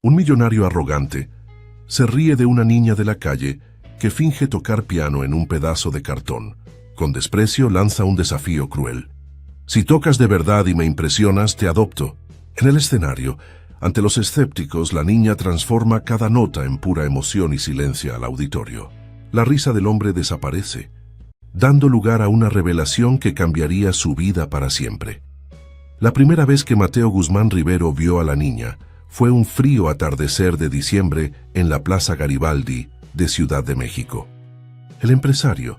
Un millonario arrogante se ríe de una niña de la calle que finge tocar piano en un pedazo de cartón. Con desprecio lanza un desafío cruel. Si tocas de verdad y me impresionas, te adopto. En el escenario, ante los escépticos, la niña transforma cada nota en pura emoción y silencia al auditorio. La risa del hombre desaparece, dando lugar a una revelación que cambiaría su vida para siempre. La primera vez que Mateo Guzmán Rivero vio a la niña fue un frío atardecer de diciembre en la Plaza Garibaldi de Ciudad de México. El empresario,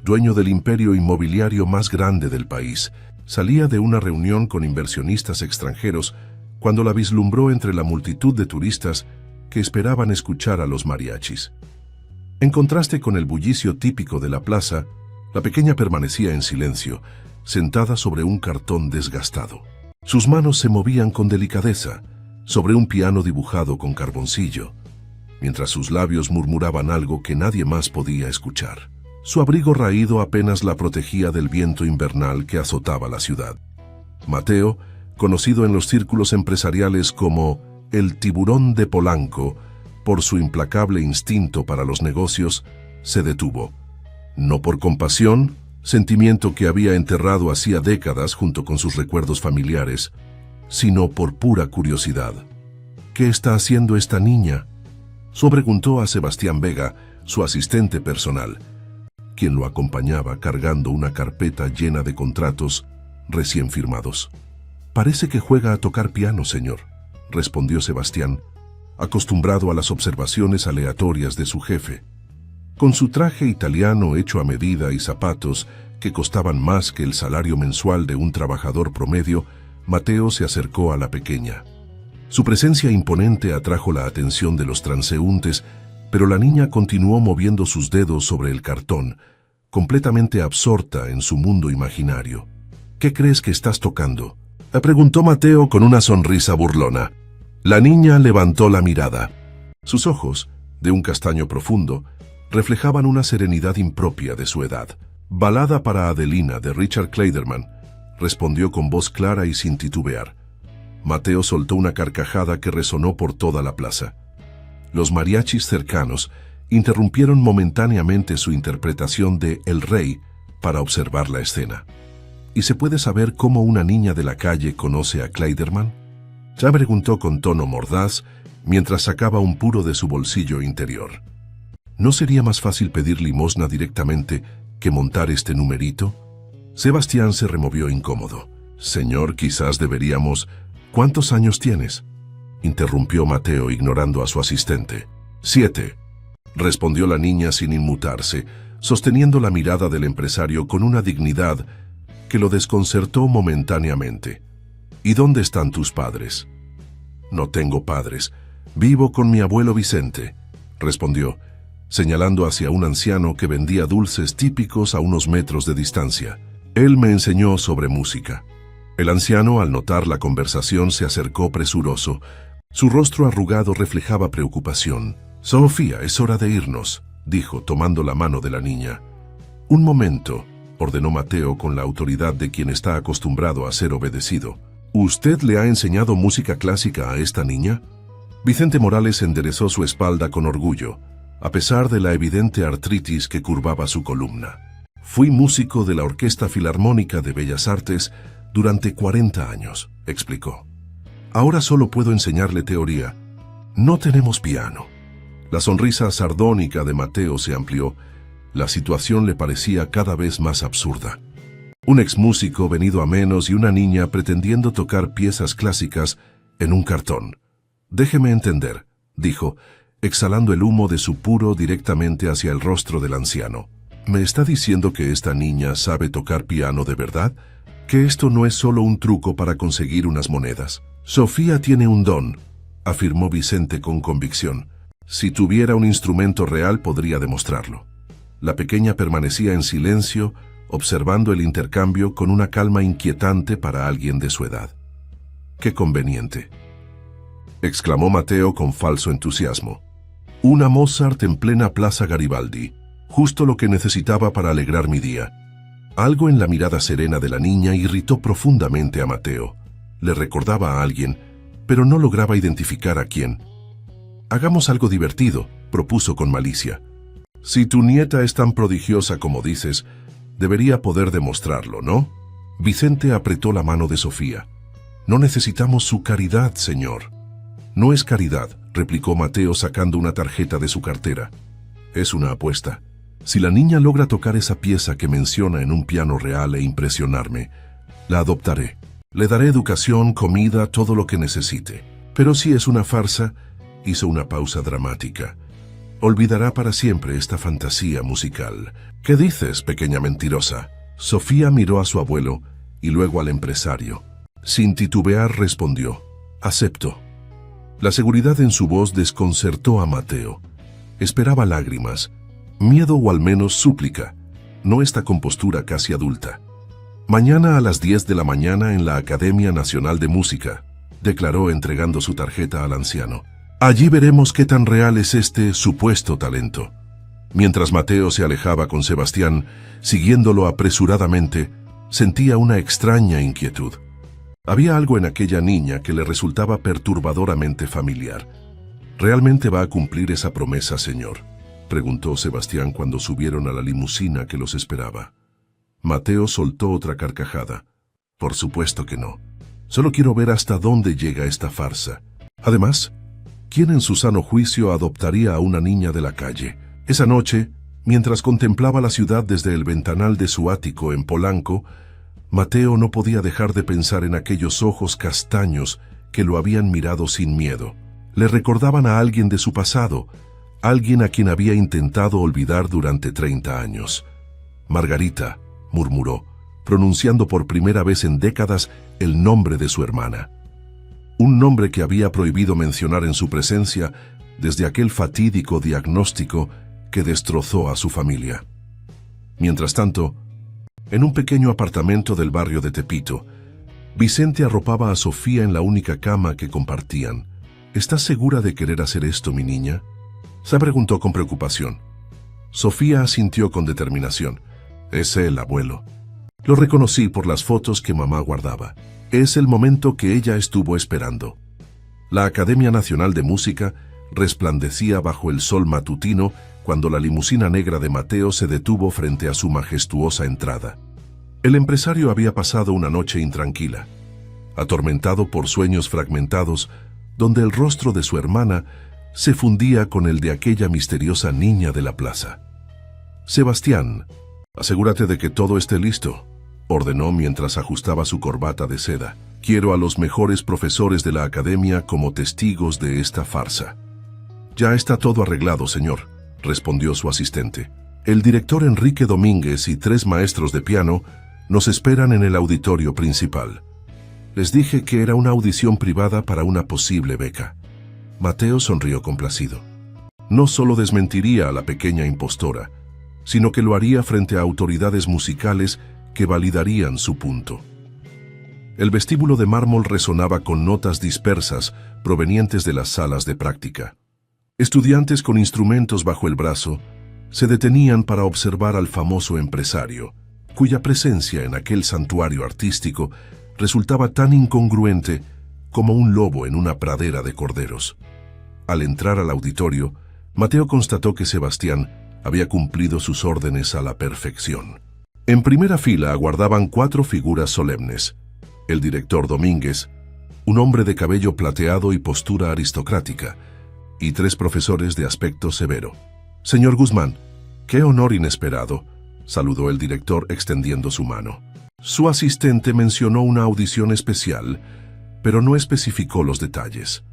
dueño del imperio inmobiliario más grande del país, salía de una reunión con inversionistas extranjeros cuando la vislumbró entre la multitud de turistas que esperaban escuchar a los mariachis. En contraste con el bullicio típico de la plaza, la pequeña permanecía en silencio, sentada sobre un cartón desgastado. Sus manos se movían con delicadeza sobre un piano dibujado con carboncillo, mientras sus labios murmuraban algo que nadie más podía escuchar. Su abrigo raído apenas la protegía del viento invernal que azotaba la ciudad. Mateo, conocido en los círculos empresariales como el tiburón de Polanco por su implacable instinto para los negocios, se detuvo. No por compasión, sentimiento que había enterrado hacía décadas junto con sus recuerdos familiares, sino por pura curiosidad. ¿Qué está haciendo esta niña?, preguntó a Sebastián Vega, su asistente personal, quien lo acompañaba cargando una carpeta llena de contratos recién firmados. «Parece que juega a tocar piano, señor», respondió Sebastián, acostumbrado a las observaciones aleatorias de su jefe. Con su traje italiano hecho a medida y zapatos que costaban más que el salario mensual de un trabajador promedio, Mateo se acercó a la pequeña. Su presencia imponente atrajo la atención de los transeúntes, pero la niña continuó moviendo sus dedos sobre el cartón, completamente absorta en su mundo imaginario. «¿Qué crees que estás tocando?», le preguntó Mateo con una sonrisa burlona. La niña levantó la mirada. Sus ojos, de un castaño profundo, reflejaban una serenidad impropia de su edad. «Balada para Adelina, de Richard Clayderman», respondió con voz clara y sin titubear. Mateo soltó una carcajada que resonó por toda la plaza. Los mariachis cercanos interrumpieron momentáneamente su interpretación de El Rey para observar la escena. ¿Y se puede saber cómo una niña de la calle conoce a Clayderman?, ya preguntó con tono mordaz mientras sacaba un puro de su bolsillo interior. ¿No sería más fácil pedir limosna directamente que montar este numerito? Sebastián se removió incómodo. «Señor, quizás deberíamos...» «¿Cuántos años tienes?», interrumpió Mateo ignorando a su asistente. «7», respondió la niña sin inmutarse, sosteniendo la mirada del empresario con una dignidad que lo desconcertó momentáneamente. «¿Y dónde están tus padres?». «No tengo padres. Vivo con mi abuelo Vicente», respondió, señalando hacia un anciano que vendía dulces típicos a unos metros de distancia. «Él me enseñó sobre música». El anciano, al notar la conversación, se acercó presuroso. Su rostro arrugado reflejaba preocupación. «Sofía, es hora de irnos», dijo, tomando la mano de la niña. «Un momento», ordenó Mateo con la autoridad de quien está acostumbrado a ser obedecido. «¿Usted le ha enseñado música clásica a esta niña?». Vicente Morales enderezó su espalda con orgullo, a pesar de la evidente artritis que curvaba su columna. «Fui músico de la Orquesta Filarmónica de Bellas Artes durante 40 años», explicó. «Ahora solo puedo enseñarle teoría. No tenemos piano». La sonrisa sardónica de Mateo se amplió. La situación le parecía cada vez más absurda. Un exmúsico venido a menos y una niña pretendiendo tocar piezas clásicas en un cartón. «Déjeme entender», dijo, exhalando el humo de su puro directamente hacia el rostro del anciano. «¿Me está diciendo que esta niña sabe tocar piano de verdad? ¿Que esto no es solo un truco para conseguir unas monedas?». «Sofía tiene un don», afirmó Vicente con convicción. «Si tuviera un instrumento real podría demostrarlo». La pequeña permanecía en silencio, observando el intercambio con una calma inquietante para alguien de su edad. «Qué conveniente», exclamó Mateo con falso entusiasmo. «Una Mozart en plena Plaza Garibaldi, justo lo que necesitaba para alegrar mi día». Algo en la mirada serena de la niña irritó profundamente a Mateo. Le recordaba a alguien, pero no lograba identificar a quién. Hagamos algo divertido, propuso con malicia. Si tu nieta es tan prodigiosa como dices, debería poder demostrarlo, ¿no? Vicente apretó la mano de Sofía. No necesitamos su caridad, señor. No es caridad, replicó Mateo sacando una tarjeta de su cartera. Es una apuesta. Si la niña logra tocar esa pieza que menciona en un piano real e impresionarme, la adoptaré. Le daré educación, comida, todo lo que necesite. Pero si es una farsa, hizo una pausa dramática. Olvidará para siempre esta fantasía musical. ¿Qué dices, pequeña mentirosa? Sofía miró a su abuelo y luego al empresario. Sin titubear respondió, acepto. La seguridad en su voz desconcertó a Mateo. Esperaba lágrimas, miedo o al menos súplica, no esta compostura casi adulta. Mañana a las 10 de la mañana en la Academia Nacional de Música, declaró entregando su tarjeta al anciano. Allí veremos qué tan real es este supuesto talento. Mientras Mateo se alejaba con Sebastián, siguiéndolo apresuradamente, sentía una extraña inquietud. Había algo en aquella niña que le resultaba perturbadoramente familiar. ¿Realmente va a cumplir esa promesa, señor?, preguntó Sebastián cuando subieron a la limusina que los esperaba. Mateo soltó otra carcajada. Por supuesto que no. Solo quiero ver hasta dónde llega esta farsa. Además, ¿quién en su sano juicio adoptaría a una niña de la calle? Esa noche, mientras contemplaba la ciudad desde el ventanal de su ático en Polanco, Mateo no podía dejar de pensar en aquellos ojos castaños que lo habían mirado sin miedo. Le recordaban a alguien de su pasado, alguien a quien había intentado olvidar durante 30 años. Margarita, murmuró, pronunciando por primera vez en décadas el nombre de su hermana. Un nombre que había prohibido mencionar en su presencia desde aquel fatídico diagnóstico que destrozó a su familia. Mientras tanto, en un pequeño apartamento del barrio de Tepito, Vicente arropaba a Sofía en la única cama que compartían. ¿Estás segura de querer hacer esto, mi niña?, se preguntó con preocupación. Sofía asintió con determinación. Es él, abuelo. Lo reconocí por las fotos que mamá guardaba. Es el momento que ella estuvo esperando. La Academia Nacional de Música resplandecía bajo el sol matutino cuando la limusina negra de Mateo se detuvo frente a su majestuosa entrada. El empresario había pasado una noche intranquila, atormentado por sueños fragmentados, donde el rostro de su hermana se fundía con el de aquella misteriosa niña de la plaza. Sebastián, asegúrate de que todo esté listo, ordenó mientras ajustaba su corbata de seda. Quiero a los mejores profesores de la academia como testigos de esta farsa. Ya está todo arreglado, señor, respondió su asistente. El director Enrique Domínguez y 3 maestros de piano nos esperan en el auditorio principal. Les dije que era una audición privada para una posible beca. Mateo sonrió complacido. No solo desmentiría a la pequeña impostora, sino que lo haría frente a autoridades musicales que validarían su punto. El vestíbulo de mármol resonaba con notas dispersas provenientes de las salas de práctica. Estudiantes con instrumentos bajo el brazo se detenían para observar al famoso empresario, cuya presencia en aquel santuario artístico resultaba tan incongruente como un lobo en una pradera de corderos. Al entrar al auditorio, Mateo constató que Sebastián había cumplido sus órdenes a la perfección. En primera fila aguardaban 4 figuras solemnes. El director Domínguez, un hombre de cabello plateado y postura aristocrática, y 3 profesores de aspecto severo. Señor Guzmán, qué honor inesperado, saludó el director extendiendo su mano. Su asistente mencionó una audición especial, pero no especificó los detalles.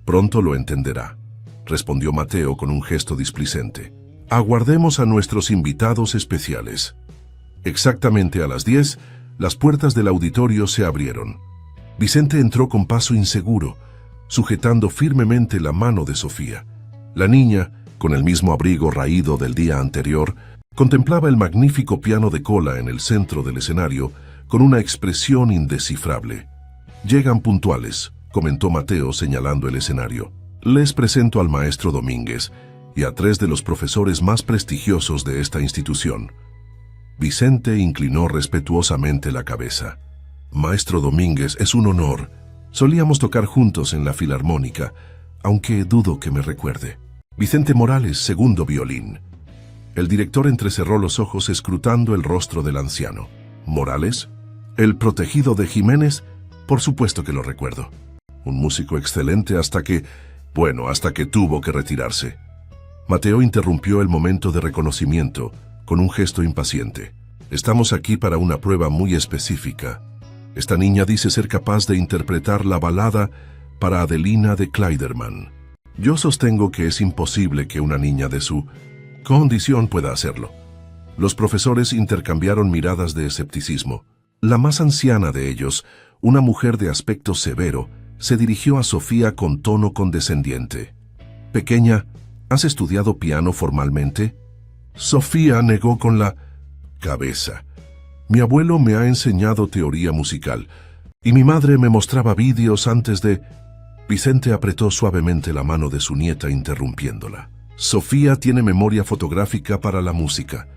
Pronto lo entenderá, respondió Mateo con un gesto displicente. Aguardemos a nuestros invitados especiales. Exactamente a las 10, las puertas del auditorio se abrieron. Vicente entró con paso inseguro, sujetando firmemente la mano de Sofía. La niña, con el mismo abrigo raído del día anterior, contemplaba el magnífico piano de cola en el centro del escenario con una expresión indescifrable. Llegan puntuales, comentó Mateo señalando el escenario. Les presento al maestro Domínguez y a 3 de los profesores más prestigiosos de esta institución. Vicente inclinó respetuosamente la cabeza. Maestro Domínguez, es un honor. Solíamos tocar juntos en la filarmónica. aunque dudo que me recuerde. Vicente Morales, segundo violín. El director entrecerró los ojos escrutando el rostro del anciano. ¿Morales? ¿El protegido de Jiménez? Por supuesto que lo recuerdo. Un músico excelente hasta que tuvo que retirarse. Mateo interrumpió el momento de reconocimiento con un gesto impaciente. Estamos aquí para una prueba muy específica. Esta niña dice ser capaz de interpretar la balada para Adelina de Kleiderman. Yo sostengo que es imposible que una niña de su condición pueda hacerlo. Los profesores intercambiaron miradas de escepticismo. La más anciana de ellos, una mujer de aspecto severo, se dirigió a Sofía con tono condescendiente. «Pequeña, ¿has estudiado piano formalmente?» Sofía negó con la cabeza. «Mi abuelo me ha enseñado teoría musical, y mi madre me mostraba vídeos antes de...» Vicente apretó suavemente la mano de su nieta interrumpiéndola. «Sofía tiene memoria fotográfica para la música.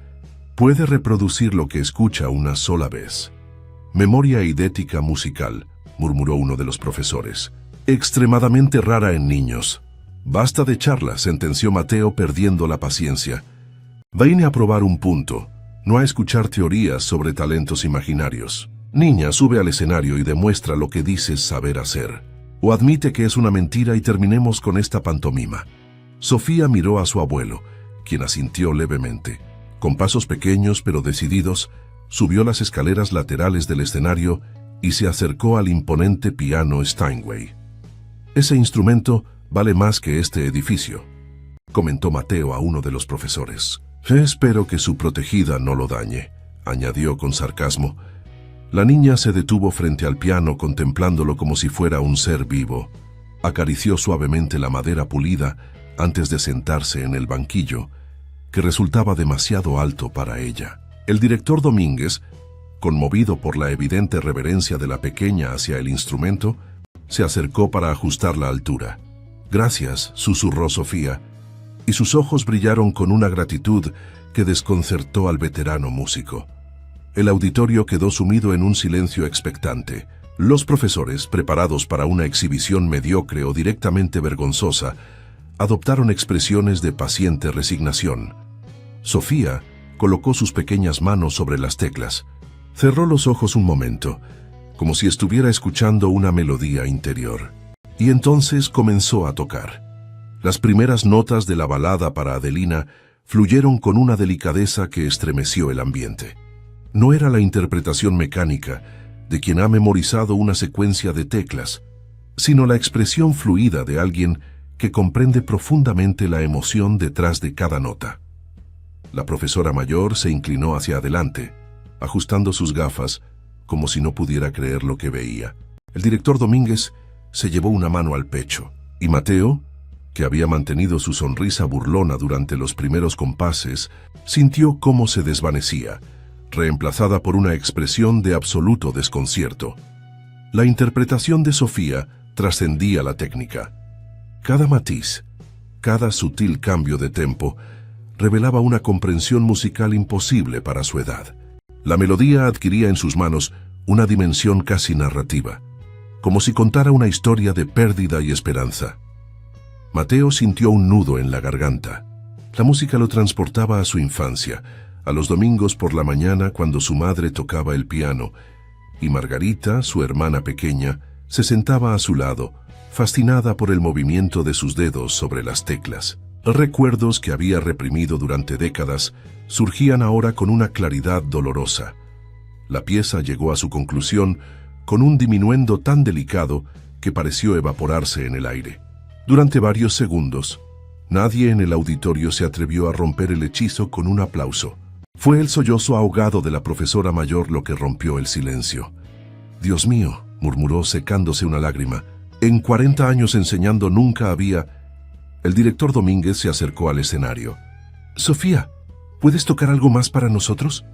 Puede reproducir lo que escucha una sola vez». «Memoria eidética musical», murmuró uno de los profesores. «Extremadamente rara en niños». «Basta de charla», sentenció Mateo perdiendo la paciencia. «Vine a probar un punto, no a escuchar teorías sobre talentos imaginarios. Niña, sube al escenario y demuestra lo que dices saber hacer. O admite que es una mentira y terminemos con esta pantomima». Sofía miró a su abuelo, quien asintió levemente. Con pasos pequeños pero decididos, subió las escaleras laterales del escenario y se acercó al imponente piano Steinway. «Ese instrumento vale más que este edificio», comentó Mateo a uno de los profesores. «Espero que su protegida no lo dañe», añadió con sarcasmo. La niña se detuvo frente al piano contemplándolo como si fuera un ser vivo. Acarició suavemente la madera pulida antes de sentarse en el banquillo, que resultaba demasiado alto para ella. El director Domínguez, conmovido por la evidente reverencia de la pequeña hacia el instrumento, se acercó para ajustar la altura. «Gracias», susurró Sofía, y sus ojos brillaron con una gratitud que desconcertó al veterano músico. El auditorio quedó sumido en un silencio expectante. Los profesores, preparados para una exhibición mediocre o directamente vergonzosa, adoptaron expresiones de paciente resignación. Sofía colocó sus pequeñas manos sobre las teclas. Cerró los ojos un momento, como si estuviera escuchando una melodía interior. Y entonces comenzó a tocar. Las primeras notas de la balada para Adelina fluyeron con una delicadeza que estremeció el ambiente. No era la interpretación mecánica de quien ha memorizado una secuencia de teclas, sino la expresión fluida de alguien que comprende profundamente la emoción detrás de cada nota. La profesora mayor se inclinó hacia adelante, ajustando sus gafas, como si no pudiera creer lo que veía. El director Domínguez se llevó una mano al pecho, y Mateo, que había mantenido su sonrisa burlona durante los primeros compases, sintió cómo se desvanecía, reemplazada por una expresión de absoluto desconcierto. La interpretación de Sofía trascendía la técnica. Cada matiz, cada sutil cambio de tempo, revelaba una comprensión musical imposible para su edad. La melodía adquiría en sus manos una dimensión casi narrativa, como si contara una historia de pérdida y esperanza. Mateo sintió un nudo en la garganta. La música lo transportaba a su infancia, a los domingos por la mañana cuando su madre tocaba el piano, y Margarita, su hermana pequeña, se sentaba a su lado, fascinada por el movimiento de sus dedos sobre las teclas. Recuerdos que había reprimido durante décadas surgían ahora con una claridad dolorosa. La pieza llegó a su conclusión con un diminuendo tan delicado que pareció evaporarse en el aire. Durante varios segundos, nadie en el auditorio se atrevió a romper el hechizo con un aplauso. Fue el sollozo ahogado de la profesora mayor lo que rompió el silencio. «Dios mío», murmuró secándose una lágrima, «en 40 años enseñando nunca había...». El director Domínguez se acercó al escenario. «Sofía, ¿puedes tocar algo más para nosotros?».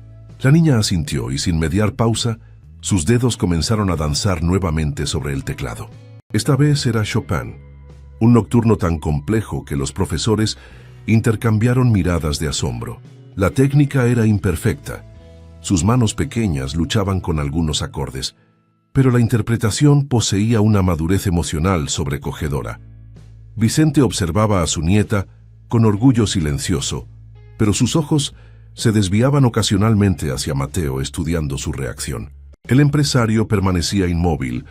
La niña asintió y sin mediar pausa, sus dedos comenzaron a danzar nuevamente sobre el teclado. Esta vez era Chopin, un nocturno tan complejo que los profesores intercambiaron miradas de asombro. La técnica era imperfecta. Sus manos pequeñas luchaban con algunos acordes, pero la interpretación poseía una madurez emocional sobrecogedora. Vicente observaba a su nieta con orgullo silencioso, pero sus ojos se desviaban ocasionalmente hacia Mateo estudiando su reacción. El empresario permanecía inmóvil,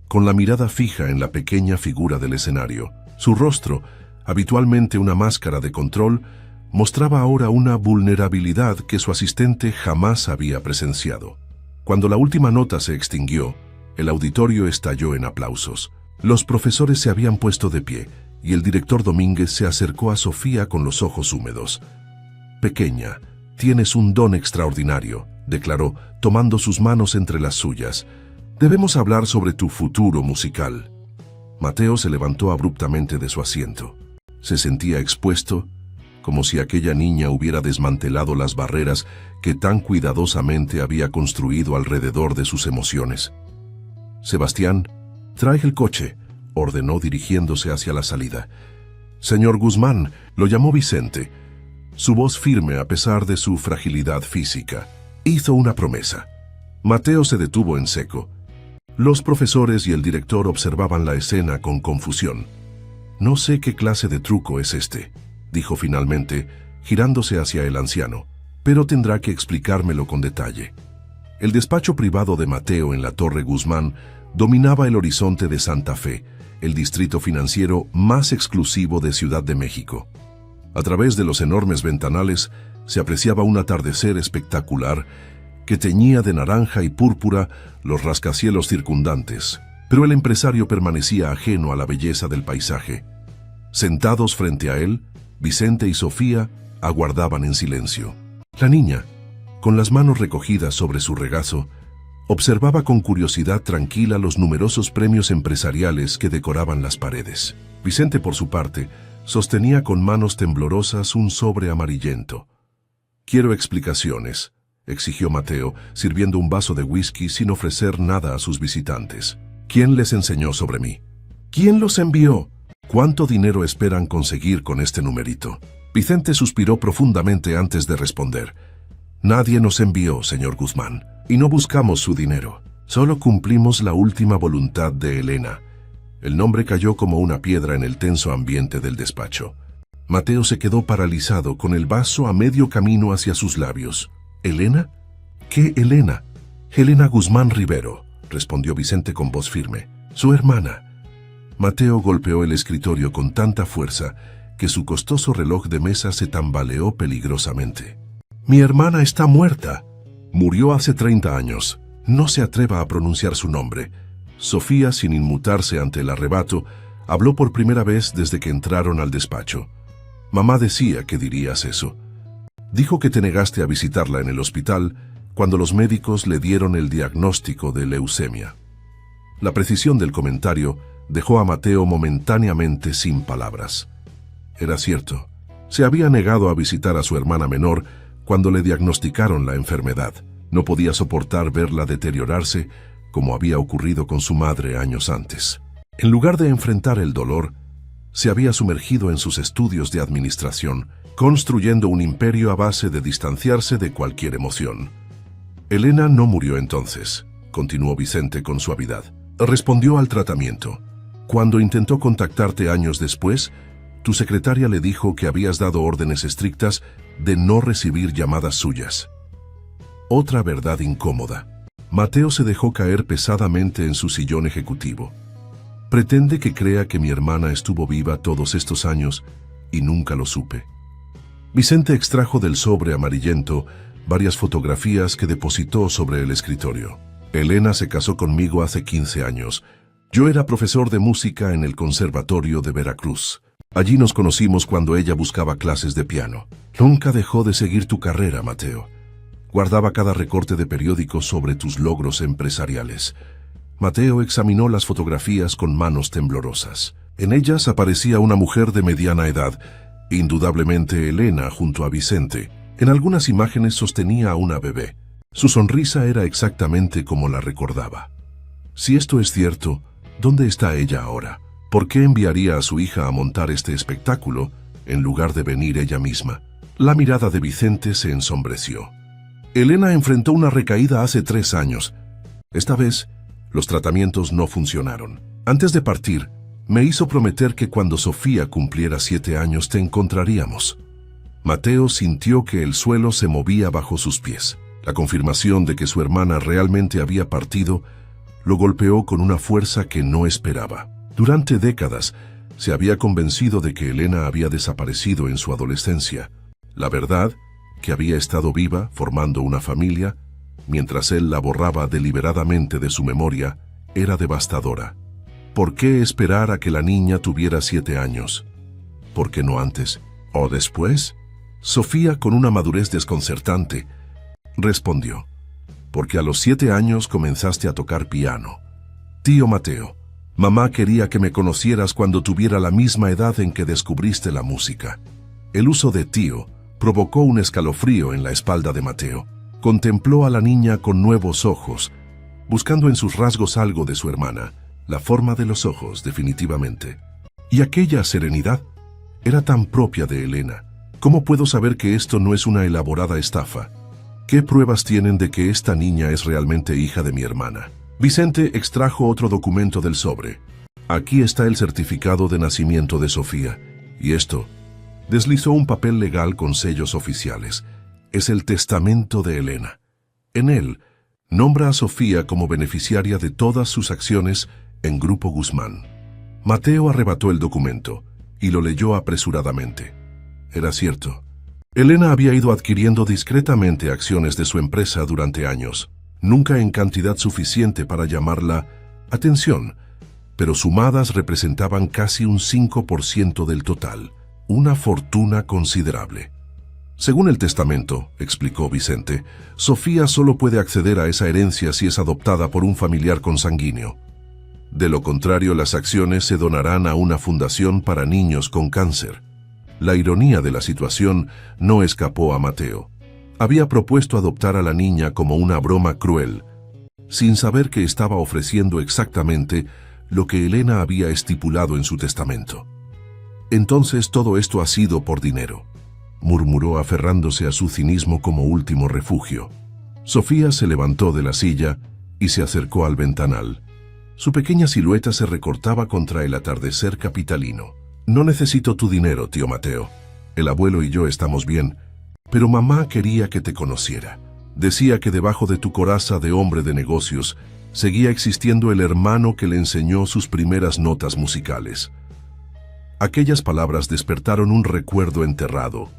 con la mirada fija en la pequeña figura del escenario. Su rostro, habitualmente una máscara de control, mostraba ahora una vulnerabilidad que su asistente jamás había presenciado. Cuando la última nota se extinguió, el auditorio estalló en aplausos. Los profesores se habían puesto de pie y el director Domínguez se acercó a Sofía con los ojos húmedos. «Pequeña, tienes un don extraordinario», declaró, tomando sus manos entre las suyas. «Debemos hablar sobre tu futuro musical». Mateo se levantó abruptamente de su asiento. Se sentía expuesto, como si aquella niña hubiera desmantelado las barreras que tan cuidadosamente había construido alrededor de sus emociones. «Sebastián, trae el coche», ordenó dirigiéndose hacia la salida. «Señor Guzmán», lo llamó Vicente. Su voz firme a pesar de su fragilidad física. Hizo una promesa. Mateo se detuvo en seco. Los profesores y el director observaban la escena con confusión. «No sé qué clase de truco es este», dijo finalmente, girándose hacia el anciano, «pero tendrá que explicármelo con detalle». El despacho privado de Mateo en la Torre Guzmán dominaba el horizonte de Santa Fe, el distrito financiero más exclusivo de Ciudad de México. A través de los enormes ventanales se apreciaba un atardecer espectacular que teñía de naranja y púrpura los rascacielos circundantes, pero el empresario permanecía ajeno a la belleza del paisaje. Sentados frente a él, Vicente y Sofía aguardaban en silencio. La niña, con las manos recogidas sobre su regazo, observaba con curiosidad tranquila los numerosos premios empresariales que decoraban las paredes. Vicente, por su parte, sostenía con manos temblorosas un sobre amarillento. «Quiero explicaciones», exigió Mateo, sirviendo un vaso de whisky sin ofrecer nada a sus visitantes. «¿Quién les enseñó sobre mí? ¿Quién los envió? ¿Cuánto dinero esperan conseguir con este numerito?» Vicente suspiró profundamente antes de responder. «Nadie nos envió, señor Guzmán, y no buscamos su dinero. Solo cumplimos la última voluntad de Elena». El nombre cayó como una piedra en el tenso ambiente del despacho. Mateo se quedó paralizado con el vaso a medio camino hacia sus labios. «¿Elena? ¿Qué Elena?» «Helena Guzmán Rivero», respondió Vicente con voz firme. «Su hermana». Mateo golpeó el escritorio con tanta fuerza que su costoso reloj de mesa se tambaleó peligrosamente. «Mi hermana está muerta. Murió hace 30 años. No se atreva a pronunciar su nombre». Sofía, sin inmutarse ante el arrebato, habló por primera vez desde que entraron al despacho. «Mamá decía que dirías eso. Dijo que te negaste a visitarla en el hospital cuando los médicos le dieron el diagnóstico de leucemia». La precisión del comentario dejó a Mateo momentáneamente sin palabras. Era cierto. Se había negado a visitar a su hermana menor cuando le diagnosticaron la enfermedad. No podía soportar verla deteriorarse como había ocurrido con su madre años antes. En lugar de enfrentar el dolor, se había sumergido en sus estudios de administración, construyendo un imperio a base de distanciarse de cualquier emoción. «Elena no murió entonces», continuó Vicente con suavidad. «Respondió al tratamiento. Cuando intentó contactarte años después, tu secretaria le dijo que habías dado órdenes estrictas de no recibir llamadas suyas». Otra verdad incómoda. Mateo se dejó caer pesadamente en su sillón ejecutivo. «Pretende que crea que mi hermana estuvo viva todos estos años y nunca lo supe». Vicente extrajo del sobre amarillento varias fotografías que depositó sobre el escritorio. «Elena se casó conmigo hace 15 años. Yo era profesor de música en el Conservatorio de Veracruz. Allí nos conocimos cuando ella buscaba clases de piano. Nunca dejó de seguir tu carrera, Mateo. Guardaba cada recorte de periódicos sobre tus logros empresariales». Mateo examinó las fotografías con manos temblorosas. En ellas aparecía una mujer de mediana edad, indudablemente Elena junto a Vicente. En algunas imágenes sostenía a una bebé. Su sonrisa era exactamente como la recordaba. Si esto es cierto, ¿dónde está ella ahora? ¿Por qué enviaría a su hija a montar este espectáculo en lugar de venir ella misma? La mirada de Vicente se ensombreció. Elena enfrentó una recaída hace 3 años. Esta vez, los tratamientos no funcionaron. Antes de partir, Me hizo prometer que cuando Sofía cumpliera 7 años te encontraríamos. Mateo sintió que el suelo se movía bajo sus pies. La confirmación de que su hermana realmente había partido lo golpeó con una fuerza que no esperaba. Durante décadas se había convencido de que Elena había desaparecido en su adolescencia. La verdad, que había estado viva, formando una familia, mientras él la borraba deliberadamente de su memoria, era devastadora. ¿Por qué esperar a que la niña tuviera 7 años? ¿Por qué no antes? ¿O después? Sofía, con una madurez desconcertante, respondió: porque a los 7 años comenzaste a tocar piano. Tío Mateo, mamá quería que me conocieras cuando tuviera la misma edad en que descubriste la música. El uso de tío provocó un escalofrío en la espalda de Mateo. Contempló a la niña con nuevos ojos, buscando en sus rasgos algo de su hermana, la forma de los ojos, definitivamente. Y aquella serenidad era tan propia de Elena. ¿Cómo puedo saber que esto no es una elaborada estafa? ¿Qué pruebas tienen de que esta niña es realmente hija de mi hermana? Vicente extrajo otro documento del sobre. Aquí está el certificado de nacimiento de Sofía. Y esto, deslizó un papel legal con sellos oficiales. Es el testamento de Elena. En él, nombra a Sofía como beneficiaria de todas sus acciones en Grupo Guzmán. Mateo arrebató el documento y lo leyó apresuradamente. Era cierto. Elena había ido adquiriendo discretamente acciones de su empresa durante años, nunca en cantidad suficiente para llamar la atención, pero sumadas representaban casi un 5% del total, una fortuna considerable. Según el testamento, explicó Vicente, Sofía solo puede acceder a esa herencia si es adoptada por un familiar consanguíneo. De lo contrario, las acciones se donarán a una fundación para niños con cáncer. La ironía de la situación no escapó a Mateo. Había propuesto adoptar a la niña como una broma cruel, sin saber que estaba ofreciendo exactamente lo que Elena había estipulado en su testamento. Entonces todo esto ha sido por dinero, murmuró aferrándose a su cinismo como último refugio. Sofía se levantó de la silla y se acercó al ventanal. Su pequeña silueta se recortaba contra el atardecer capitalino. No necesito tu dinero, tío Mateo. El abuelo y yo estamos bien, pero mamá quería que te conociera. Decía que debajo de tu coraza de hombre de negocios seguía existiendo el hermano que le enseñó sus primeras notas musicales. Aquellas palabras despertaron un recuerdo enterrado.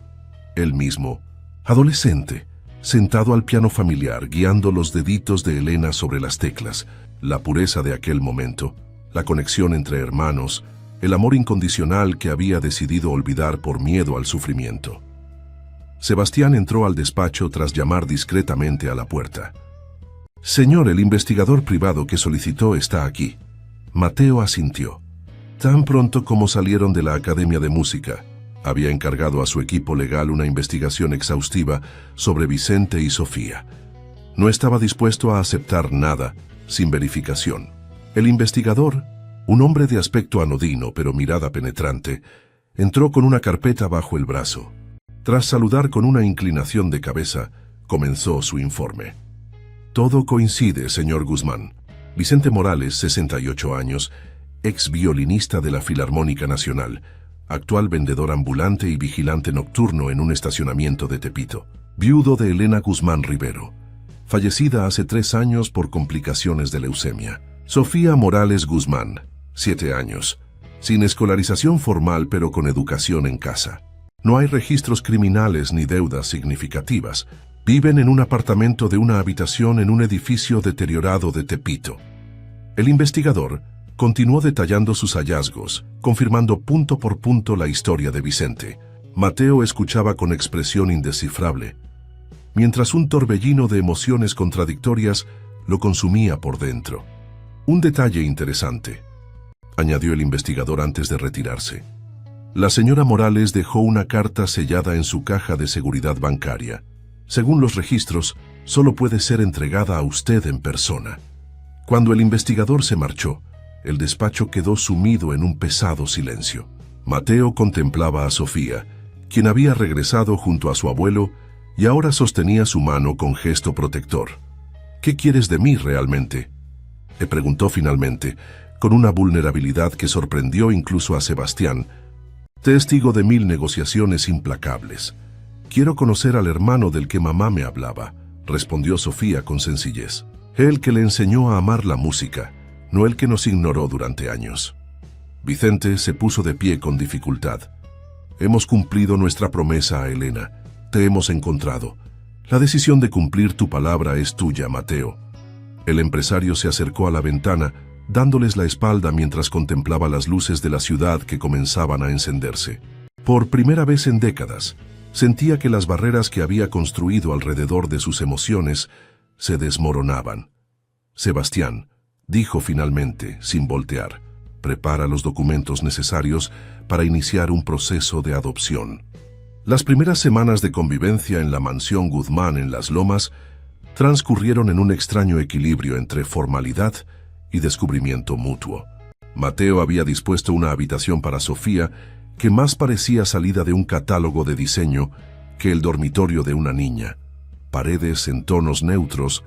Él mismo, adolescente, sentado al piano familiar, guiando los deditos de Elena sobre las teclas, la pureza de aquel momento, la conexión entre hermanos, el amor incondicional que había decidido olvidar por miedo al sufrimiento. Sebastián entró al despacho tras llamar discretamente a la puerta. Señor, el investigador privado que solicitó está aquí. Mateo asintió. Tan pronto como salieron de la Academia de Música, había encargado a su equipo legal una investigación exhaustiva sobre Vicente y Sofía. No estaba dispuesto a aceptar nada sin verificación. El investigador, un hombre de aspecto anodino pero mirada penetrante, entró con una carpeta bajo el brazo. Tras saludar con una inclinación de cabeza, comenzó su informe. Todo coincide, señor Guzmán. Vicente Morales, 68 años, ex violinista de la Filarmónica Nacional, actual vendedor ambulante y vigilante nocturno en un estacionamiento de Tepito. Viudo de Elena Guzmán Rivero, fallecida hace 3 años por complicaciones de leucemia. Sofía Morales Guzmán, 7 años, sin escolarización formal pero con educación en casa. No hay registros criminales ni deudas significativas. Viven en un apartamento de una habitación en un edificio deteriorado de Tepito. El investigador continuó detallando sus hallazgos, confirmando punto por punto la historia de Vicente. Mateo escuchaba con expresión indescifrable, mientras un torbellino de emociones contradictorias lo consumía por dentro. Un detalle interesante, añadió el investigador antes de retirarse. La señora Morales dejó una carta sellada en su caja de seguridad bancaria. Según los registros, solo puede ser entregada a usted en persona. Cuando el investigador se marchó, el despacho quedó sumido en un pesado silencio. Mateo contemplaba a Sofía, quien había regresado junto a su abuelo y ahora sostenía su mano con gesto protector. «¿Qué quieres de mí realmente?», le preguntó finalmente, con una vulnerabilidad que sorprendió incluso a Sebastián, testigo de 1000 negociaciones implacables. «Quiero conocer al hermano del que mamá me hablaba», respondió Sofía con sencillez. «El que le enseñó a amar la música, no el que nos ignoró durante años». Vicente se puso de pie con dificultad. «Hemos cumplido nuestra promesa a Elena. Te hemos encontrado. La decisión de cumplir tu palabra es tuya, Mateo». El empresario se acercó a la ventana, dándoles la espalda mientras contemplaba las luces de la ciudad que comenzaban a encenderse. Por primera vez en décadas, sentía que las barreras que había construido alrededor de sus emociones se desmoronaban. «Sebastián», dijo finalmente, sin voltear, «prepara los documentos necesarios para iniciar un proceso de adopción». Las primeras semanas de convivencia en la mansión Guzmán en Las Lomas transcurrieron en un extraño equilibrio entre formalidad y descubrimiento mutuo. Mateo había dispuesto una habitación para Sofía que más parecía salida de un catálogo de diseño que el dormitorio de una niña. Paredes en tonos neutros,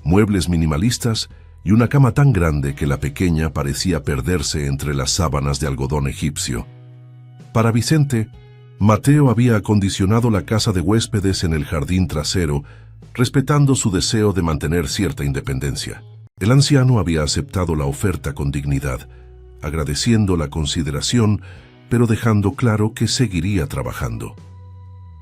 muebles minimalistas y una cama tan grande que la pequeña parecía perderse entre las sábanas de algodón egipcio. Para Vicente, Mateo había acondicionado la casa de huéspedes en el jardín trasero, respetando su deseo de mantener cierta independencia. El anciano había aceptado la oferta con dignidad, agradeciendo la consideración, pero dejando claro que seguiría trabajando.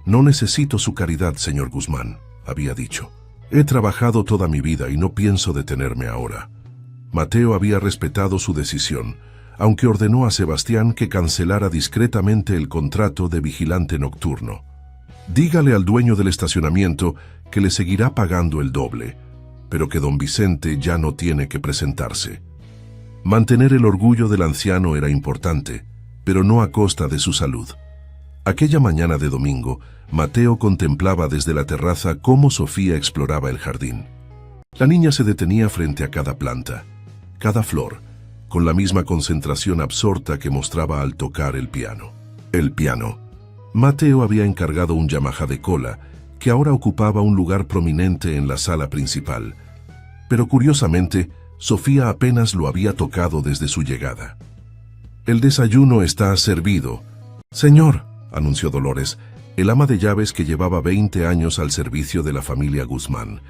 «No necesito su caridad, señor Guzmán», había dicho. «He trabajado toda mi vida y no pienso detenerme ahora». Mateo había respetado su decisión, aunque ordenó a Sebastián que cancelara discretamente el contrato de vigilante nocturno. «Dígale al dueño del estacionamiento que le seguirá pagando el doble, pero que don Vicente ya no tiene que presentarse». Mantener el orgullo del anciano era importante, pero no a costa de su salud. Aquella mañana de domingo, Mateo contemplaba desde la terraza cómo Sofía exploraba el jardín. La niña se detenía frente a cada planta, cada flor, con la misma concentración absorta que mostraba al tocar el piano. El piano. Mateo había encargado un Yamaha de cola, que ahora ocupaba un lugar prominente en la sala principal. Pero curiosamente, Sofía apenas lo había tocado desde su llegada. «El desayuno está servido». «Señor», anunció Dolores, el ama de llaves que llevaba 20 años al servicio de la familia Guzmán,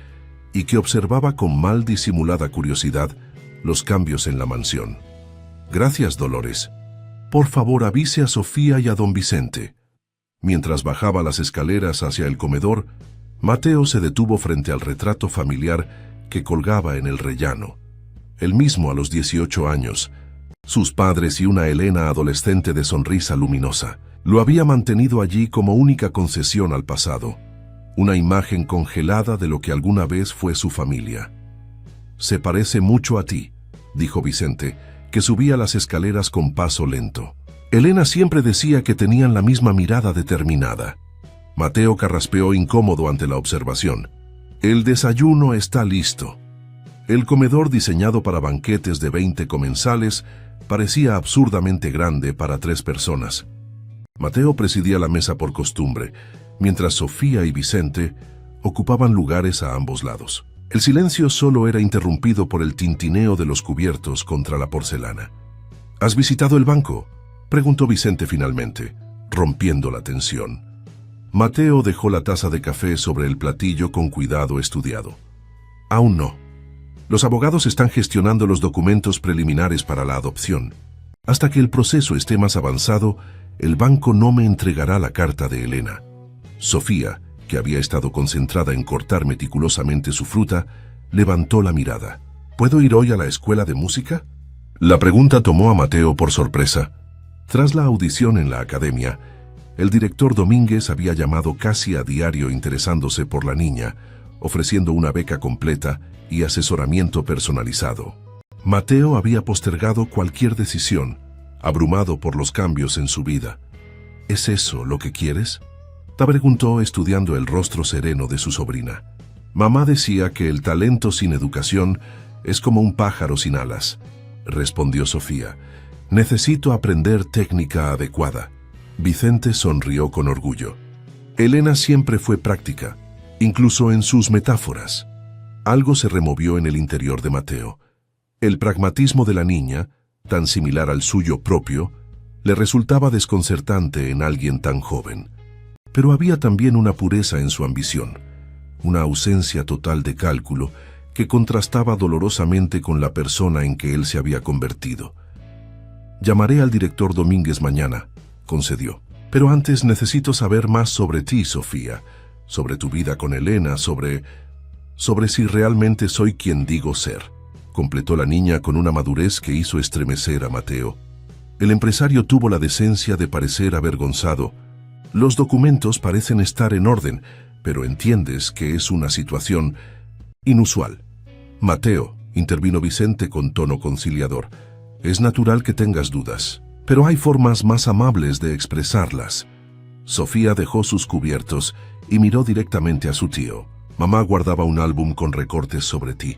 y que observaba con mal disimulada curiosidad los cambios en la mansión. «Gracias, Dolores. Por favor, avise a Sofía y a don Vicente». Mientras bajaba las escaleras hacia el comedor, Mateo se detuvo frente al retrato familiar que colgaba en el rellano. El mismo a los 18 años, sus padres y una Elena adolescente de sonrisa luminosa. Lo había mantenido allí como única concesión al pasado, una imagen congelada de lo que alguna vez fue su familia. «Se parece mucho a ti», dijo Vicente, que subía las escaleras con paso lento. Elena siempre decía que tenían la misma mirada determinada. Mateo carraspeó incómodo ante la observación. «El desayuno está listo». El comedor, diseñado para banquetes de 20 comensales, parecía absurdamente grande para 3 personas. Mateo presidía la mesa por costumbre, mientras Sofía y Vicente ocupaban lugares a ambos lados. El silencio solo era interrumpido por el tintineo de los cubiertos contra la porcelana. «¿Has visitado el banco?», preguntó Vicente finalmente, rompiendo la tensión. Mateo dejó la taza de café sobre el platillo con cuidado estudiado. «Aún no. Los abogados están gestionando los documentos preliminares para la adopción. Hasta que el proceso esté más avanzado, el banco no me entregará la carta de Elena». Sofía, que había estado concentrada en cortar meticulosamente su fruta, levantó la mirada. «¿Puedo ir hoy a la escuela de música?». La pregunta tomó a Mateo por sorpresa. Tras la audición en la academia, el director Domínguez había llamado casi a diario interesándose por la niña, ofreciendo una beca completa y asesoramiento personalizado. Mateo había postergado cualquier decisión, abrumado por los cambios en su vida. «¿Es eso lo que quieres?», preguntó estudiando el rostro sereno de su sobrina. «Mamá decía que el talento sin educación es como un pájaro sin alas», respondió Sofía. «Necesito aprender técnica adecuada». Vicente sonrió con orgullo. Elena siempre fue práctica, incluso en sus metáforas. Algo se removió en el interior de Mateo. El pragmatismo de la niña, tan similar al suyo propio, le resultaba desconcertante en alguien tan joven. Pero había también una pureza en su ambición, una ausencia total de cálculo que contrastaba dolorosamente con la persona en que él se había convertido. «Llamaré al director Domínguez mañana», concedió. «Pero antes necesito saber más sobre ti, Sofía, sobre tu vida con Elena, sobre si realmente soy quien digo ser», completó la niña con una madurez que hizo estremecer a Mateo. El empresario tuvo la decencia de parecer avergonzado. «Los documentos parecen estar en orden, pero entiendes que es una situación inusual». «Mateo», intervino Vicente con tono conciliador, «es natural que tengas dudas, pero hay formas más amables de expresarlas». Sofía dejó sus cubiertos y miró directamente a su tío. «Mamá guardaba un álbum con recortes sobre ti.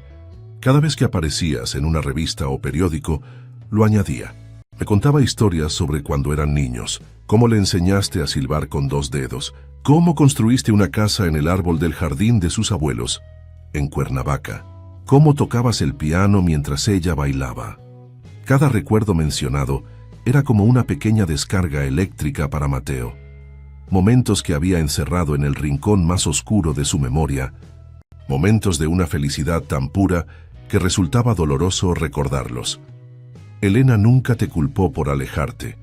Cada vez que aparecías en una revista o periódico, lo añadía. Me contaba historias sobre cuando eran niños, cómo le enseñaste a silbar con 2 dedos, cómo construiste una casa en el árbol del jardín de sus abuelos, en Cuernavaca, cómo tocabas el piano mientras ella bailaba». Cada recuerdo mencionado era como una pequeña descarga eléctrica para Mateo. Momentos que había encerrado en el rincón más oscuro de su memoria, momentos de una felicidad tan pura que resultaba doloroso recordarlos. «Elena nunca te culpó por alejarte»,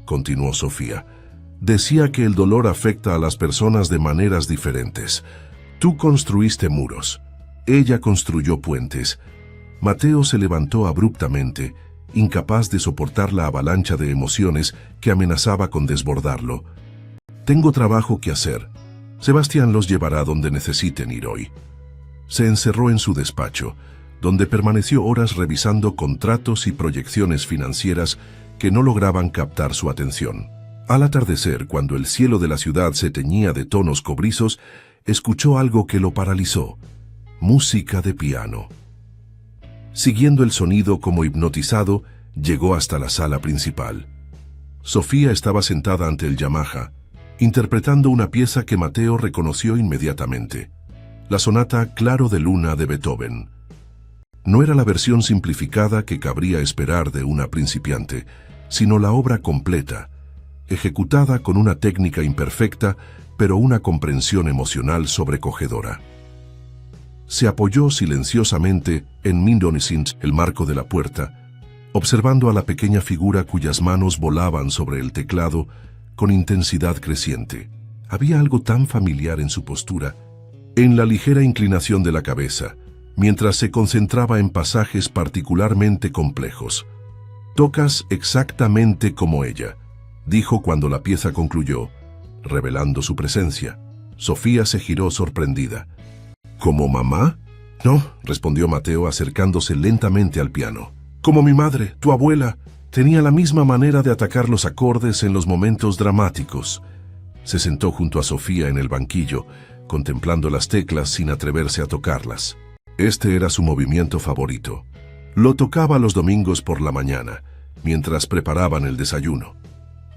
continuó Sofía. «Decía que el dolor afecta a las personas de maneras diferentes. Tú construiste muros, ella construyó puentes». Mateo se levantó abruptamente, incapaz de soportar la avalancha de emociones que amenazaba con desbordarlo. «Tengo trabajo que hacer. Sebastián los llevará donde necesiten ir hoy». Se encerró en su despacho, donde permaneció horas revisando contratos y proyecciones financieras que no lograban captar su atención. Al atardecer, cuando el cielo de la ciudad se teñía de tonos cobrizos, escuchó algo que lo paralizó: música de piano. Siguiendo el sonido como hipnotizado, llegó hasta la sala principal. Sofía estaba sentada ante el Yamaha, interpretando una pieza que Mateo reconoció inmediatamente: la sonata Claro de Luna de Beethoven. No era la versión simplificada que cabría esperar de una principiante, sino la obra completa, ejecutada con una técnica imperfecta, pero una comprensión emocional sobrecogedora. Se apoyó silenciosamente en Mindonissint, el marco de la puerta, observando a la pequeña figura cuyas manos volaban sobre el teclado con intensidad creciente. Había algo tan familiar en su postura, en la ligera inclinación de la cabeza, mientras se concentraba en pasajes particularmente complejos. «Tocas exactamente como ella», dijo cuando la pieza concluyó, revelando su presencia. Sofía se giró sorprendida. «¿Como mamá?» «No», respondió Mateo acercándose lentamente al piano. «Como mi madre, tu abuela, tenía la misma manera de atacar los acordes en los momentos dramáticos». Se sentó junto a Sofía en el banquillo, contemplando las teclas sin atreverse a tocarlas. Este era su movimiento favorito. Lo tocaba los domingos por la mañana, mientras preparaban el desayuno.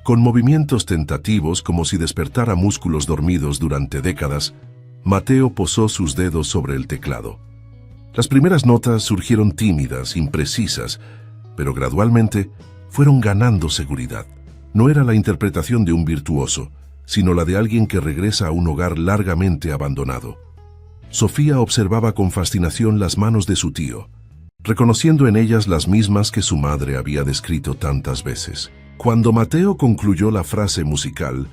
Con movimientos tentativos como si despertara músculos dormidos durante décadas, Mateo posó sus dedos sobre el teclado. Las primeras notas surgieron tímidas, imprecisas, pero gradualmente fueron ganando seguridad. No era la interpretación de un virtuoso, sino la de alguien que regresa a un hogar largamente abandonado. Sofía observaba con fascinación las manos de su tío, reconociendo en ellas las mismas que su madre había descrito tantas veces. Cuando Mateo concluyó la frase musical,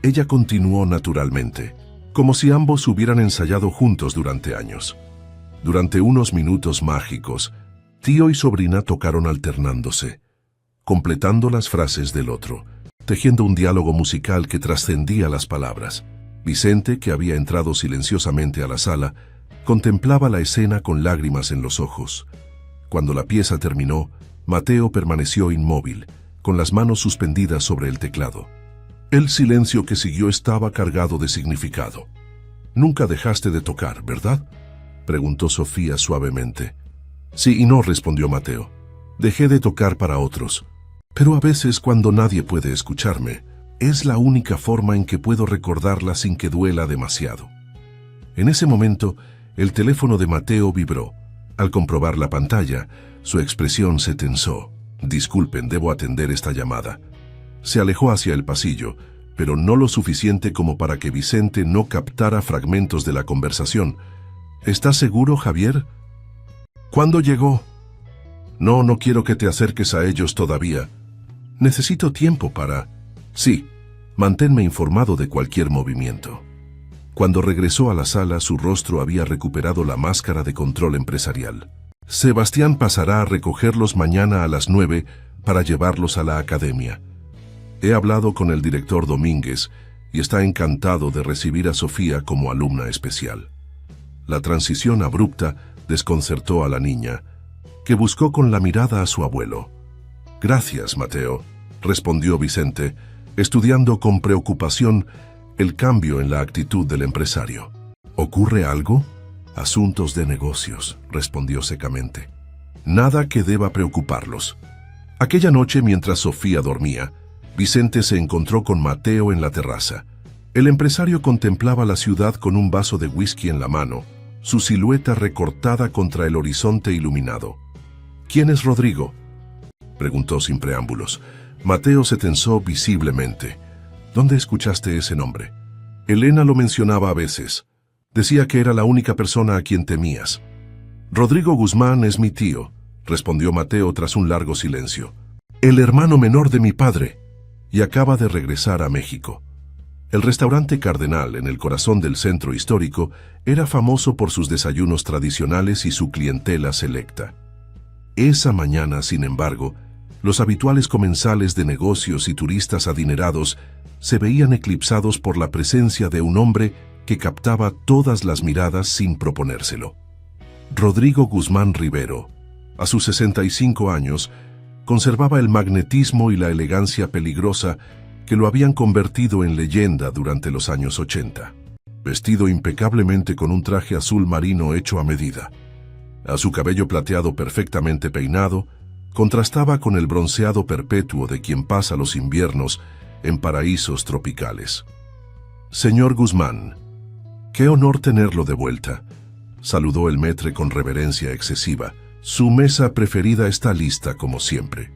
ella continuó naturalmente, como si ambos hubieran ensayado juntos durante años. Durante unos minutos mágicos, tío y sobrina tocaron alternándose, completando las frases del otro, tejiendo un diálogo musical que trascendía las palabras. Vicente, que había entrado silenciosamente a la sala, contemplaba la escena con lágrimas en los ojos. Cuando la pieza terminó, Mateo permaneció inmóvil, con las manos suspendidas sobre el teclado. El silencio que siguió estaba cargado de significado. «Nunca dejaste de tocar, ¿verdad?», preguntó Sofía suavemente. «Sí y no», respondió Mateo. «Dejé de tocar para otros. Pero a veces, cuando nadie puede escucharme, es la única forma en que puedo recordarla sin que duela demasiado». En ese momento, el teléfono de Mateo vibró. Al comprobar la pantalla, Su expresión se tensó. Disculpen, debo atender esta llamada. Se alejó hacia el pasillo, pero no lo suficiente como para que Vicente no captara fragmentos de la conversación. ¿Estás seguro, Javier? ¿Cuándo llegó? No quiero que te acerques a ellos todavía. Necesito tiempo para... Sí, manténme informado de cualquier movimiento. Cuando regresó a la sala, su rostro había recuperado la máscara de control empresarial. Sebastián pasará a recogerlos mañana a las 9 para llevarlos a la academia. He hablado con el director Domínguez y está encantado de recibir a Sofía como alumna especial. La transición abrupta desconcertó a la niña, que buscó con la mirada a su abuelo. Gracias, Mateo, respondió Vicente, estudiando con preocupación el cambio en la actitud del empresario. ¿Ocurre algo? Asuntos de negocios, respondió secamente. Nada que deba preocuparlos. Aquella noche, mientras Sofía dormía, Vicente se encontró con Mateo en la terraza. El empresario contemplaba la ciudad con un vaso de whisky en la mano, su silueta recortada contra el horizonte iluminado. ¿Quién es Rodrigo?, preguntó sin preámbulos. Mateo se tensó visiblemente. ¿Dónde escuchaste ese nombre? Elena lo mencionaba a veces. Decía que era la única persona a quien temías. Rodrigo Guzmán es mi tío, respondió Mateo tras un largo silencio. El hermano menor de mi padre, y acaba de regresar a México. El restaurante Cardenal, en el corazón del centro histórico, era famoso por sus desayunos tradicionales y su clientela selecta. Esa mañana, sin embargo, los habituales comensales de negocios y turistas adinerados se veían eclipsados por la presencia de un hombre que captaba todas las miradas sin proponérselo. Rodrigo Guzmán Rivero, a sus 65 años, conservaba el magnetismo y la elegancia peligrosa que lo habían convertido en leyenda durante los años 80. Vestido impecablemente con un traje azul marino hecho a medida. A su cabello plateado perfectamente peinado, contrastaba con el bronceado perpetuo de quien pasa los inviernos en paraísos tropicales. Señor Guzmán, qué honor tenerlo de vuelta, saludó el maître con reverencia excesiva. Su mesa preferida está lista como siempre.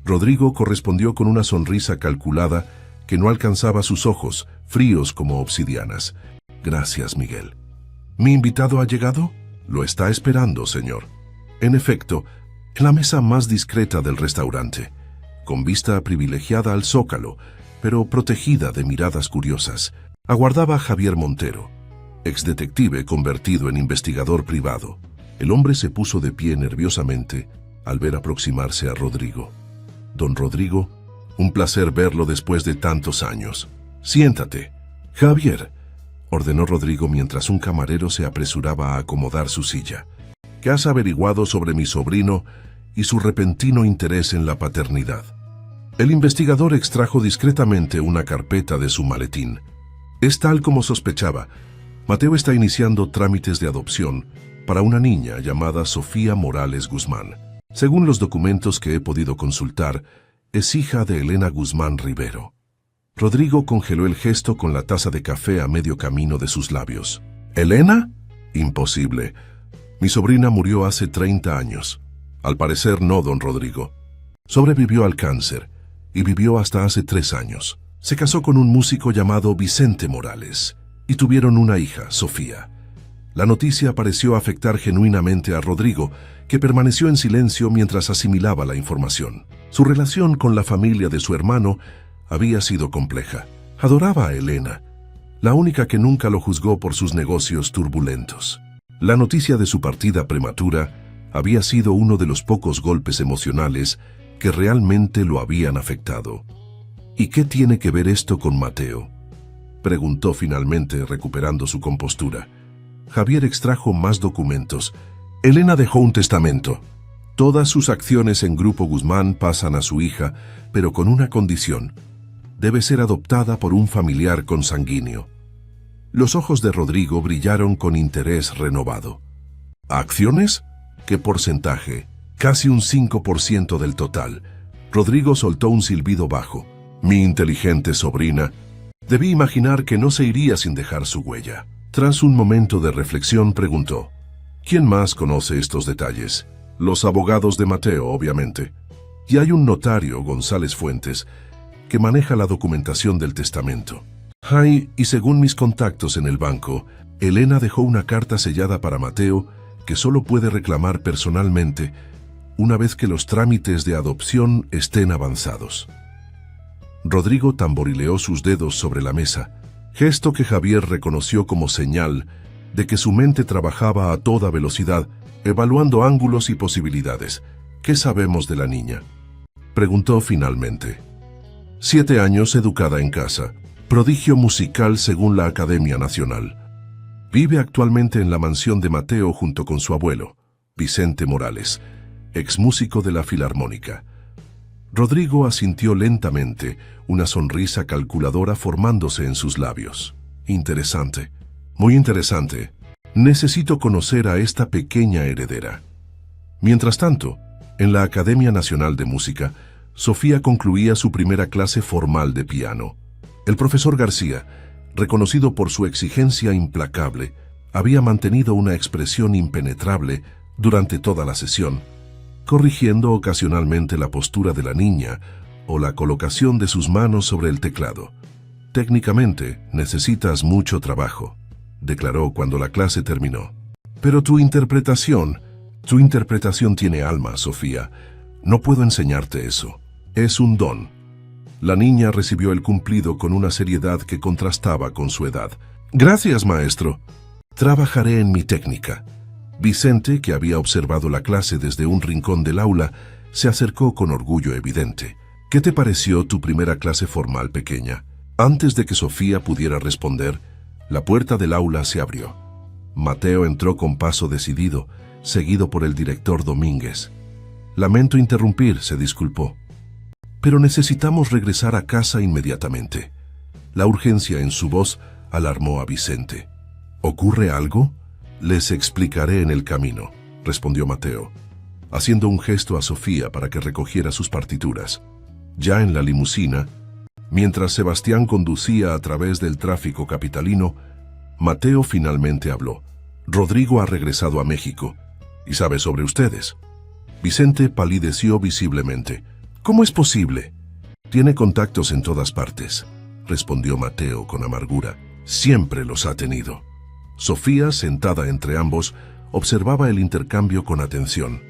Rodrigo correspondió con una sonrisa calculada que no alcanzaba sus ojos, fríos como obsidianas. Gracias, Miguel. ¿Mi invitado ha llegado? Lo está esperando, señor. En efecto, en la mesa más discreta del restaurante, con vista privilegiada al zócalo, pero protegida de miradas curiosas, aguardaba Javier Montero, exdetective convertido en investigador privado. El hombre se puso de pie nerviosamente al ver aproximarse a Rodrigo. Don Rodrigo, un placer verlo después de tantos años. Siéntate. Javier, ordenó Rodrigo mientras un camarero se apresuraba a acomodar su silla. ¿Qué has averiguado sobre mi sobrino y su repentino interés en la paternidad? El investigador extrajo discretamente una carpeta de su maletín. Es tal como sospechaba. Mateo está iniciando trámites de adopción para una niña llamada Sofía Morales Guzmán. Según los documentos que he podido consultar, es hija de Elena Guzmán Rivero. Rodrigo congeló el gesto con la taza de café a medio camino de sus labios. ¿Elena? Imposible. Mi sobrina murió hace 30 años. Al parecer no, don Rodrigo. Sobrevivió al cáncer y vivió hasta hace 3 años. Se casó con un músico llamado Vicente Morales y tuvieron una hija, Sofía. La noticia pareció afectar genuinamente a Rodrigo, que permaneció en silencio mientras asimilaba la información. Su relación con la familia de su hermano había sido compleja. Adoraba a Elena, la única que nunca lo juzgó por sus negocios turbulentos. La noticia de su partida prematura había sido uno de los pocos golpes emocionales que realmente lo habían afectado. ¿Y qué tiene que ver esto con Mateo?, preguntó finalmente, recuperando su compostura. Javier extrajo más documentos. Elena dejó un testamento. Todas sus acciones en Grupo Guzmán pasan a su hija, pero con una condición. Debe ser adoptada por un familiar consanguíneo. Los ojos de Rodrigo brillaron con interés renovado. ¿Acciones? ¿Qué porcentaje? Casi un 5% del total. Rodrigo soltó un silbido bajo. Mi inteligente sobrina. Debí imaginar que no se iría sin dejar su huella. Tras un momento de reflexión preguntó, ¿quién más conoce estos detalles? Los abogados de Mateo, obviamente. Y hay un notario, González Fuentes, que maneja la documentación del testamento. Ay, y según mis contactos en el banco, Elena dejó una carta sellada para Mateo que solo puede reclamar personalmente una vez que los trámites de adopción estén avanzados. Rodrigo tamborileó sus dedos sobre la mesa, gesto que Javier reconoció como señal de que su mente trabajaba a toda velocidad, evaluando ángulos y posibilidades. ¿Qué sabemos de la niña?, preguntó finalmente. 7 años educada en casa, prodigio musical según la Academia Nacional. Vive actualmente en la mansión de Mateo junto con su abuelo, Vicente Morales, exmúsico de la Filarmónica. Rodrigo asintió lentamente, una sonrisa calculadora formándose en sus labios. Interesante, muy interesante. Necesito conocer a esta pequeña heredera. Mientras tanto, en la Academia Nacional de Música, Sofía concluía su primera clase formal de piano. El profesor García, reconocido por su exigencia implacable, había mantenido una expresión impenetrable durante toda la sesión, corrigiendo ocasionalmente la postura de la niña o la colocación de sus manos sobre el teclado. Técnicamente, necesitas mucho trabajo, declaró cuando la clase terminó. Pero tu interpretación tiene alma, Sofía. No puedo enseñarte eso. Es un don. La niña recibió el cumplido con una seriedad que contrastaba con su edad. Gracias, maestro. Trabajaré en mi técnica. Vicente, que había observado la clase desde un rincón del aula, se acercó con orgullo evidente. ¿Qué te pareció tu primera clase formal, pequeña? Antes de que Sofía pudiera responder, la puerta del aula se abrió. Mateo entró con paso decidido, seguido por el director Domínguez. Lamento interrumpir, se disculpó. Pero necesitamos regresar a casa inmediatamente. La urgencia en su voz alarmó a Vicente. ¿Ocurre algo? Les explicaré en el camino, respondió Mateo, haciendo un gesto a Sofía para que recogiera sus partituras. Ya en la limusina, mientras Sebastián conducía a través del tráfico capitalino, Mateo finalmente habló. Rodrigo ha regresado a México y sabe sobre ustedes. Vicente palideció visiblemente. ¿Cómo es posible? Tiene contactos en todas partes, respondió Mateo con amargura. Siempre los ha tenido. Sofía, sentada entre ambos, observaba el intercambio con atención.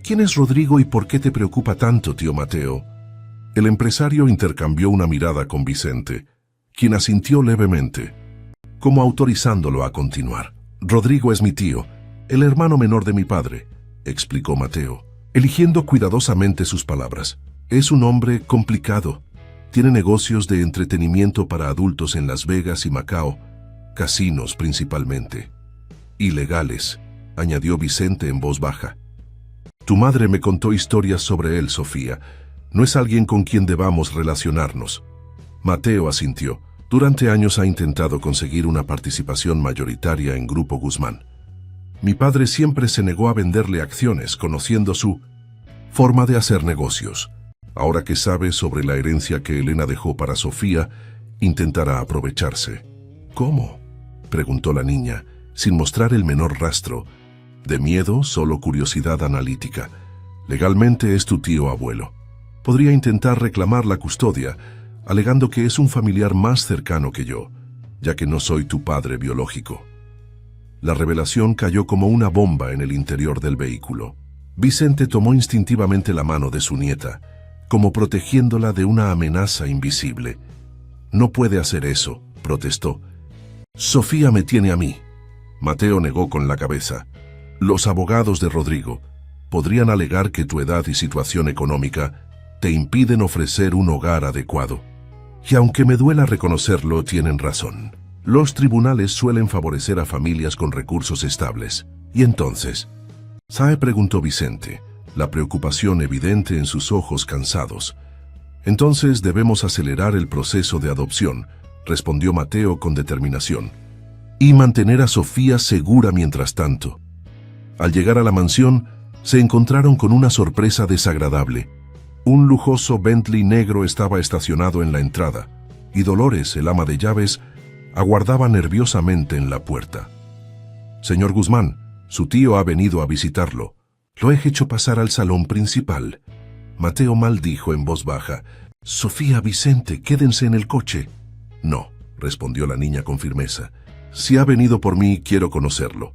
¿Quién es Rodrigo y por qué te preocupa tanto, tío Mateo? El empresario intercambió una mirada con Vicente, quien asintió levemente, como autorizándolo a continuar. Rodrigo es mi tío, el hermano menor de mi padre, explicó Mateo, eligiendo cuidadosamente sus palabras. Es un hombre complicado. Tiene negocios de entretenimiento para adultos en Las Vegas y Macao, casinos principalmente. Ilegales, añadió Vicente en voz baja. Tu madre me contó historias sobre él, Sofía. No es alguien con quien debamos relacionarnos. Mateo asintió. Durante años ha intentado conseguir una participación mayoritaria en Grupo Guzmán. Mi padre siempre se negó a venderle acciones, conociendo su forma de hacer negocios. Ahora que sabe sobre la herencia que Elena dejó para Sofía, intentará aprovecharse. ¿Cómo?, preguntó la niña, sin mostrar el menor rastro de miedo, solo curiosidad analítica. Legalmente es tu tío abuelo. Podría intentar reclamar la custodia, alegando que es un familiar más cercano que yo, ya que no soy tu padre biológico. La revelación cayó como una bomba en el interior del vehículo. Vicente tomó instintivamente la mano de su nieta, como protegiéndola de una amenaza invisible. No puede hacer eso, protestó. Sofía me tiene a mí. Mateo negó con la cabeza. Los abogados de Rodrigo podrían alegar que tu edad y situación económica te impiden ofrecer un hogar adecuado. Y aunque me duela reconocerlo, tienen razón. Los tribunales suelen favorecer a familias con recursos estables. ¿Y entonces? ¿Sabe?, preguntó Vicente, la preocupación evidente en sus ojos cansados. Entonces debemos acelerar el proceso de adopción, respondió Mateo con determinación, y mantener a Sofía segura mientras tanto. Al llegar a la mansión, se encontraron con una sorpresa desagradable. Un lujoso Bentley negro estaba estacionado en la entrada, y Dolores, el ama de llaves, aguardaba nerviosamente en la puerta. Señor Guzmán, su tío ha venido a visitarlo, Lo he hecho pasar al salón principal. Mateo maldijo en voz baja. Sofía, Vicente, quédense en el coche. No, respondió la niña con firmeza. Si ha venido por mí, quiero conocerlo.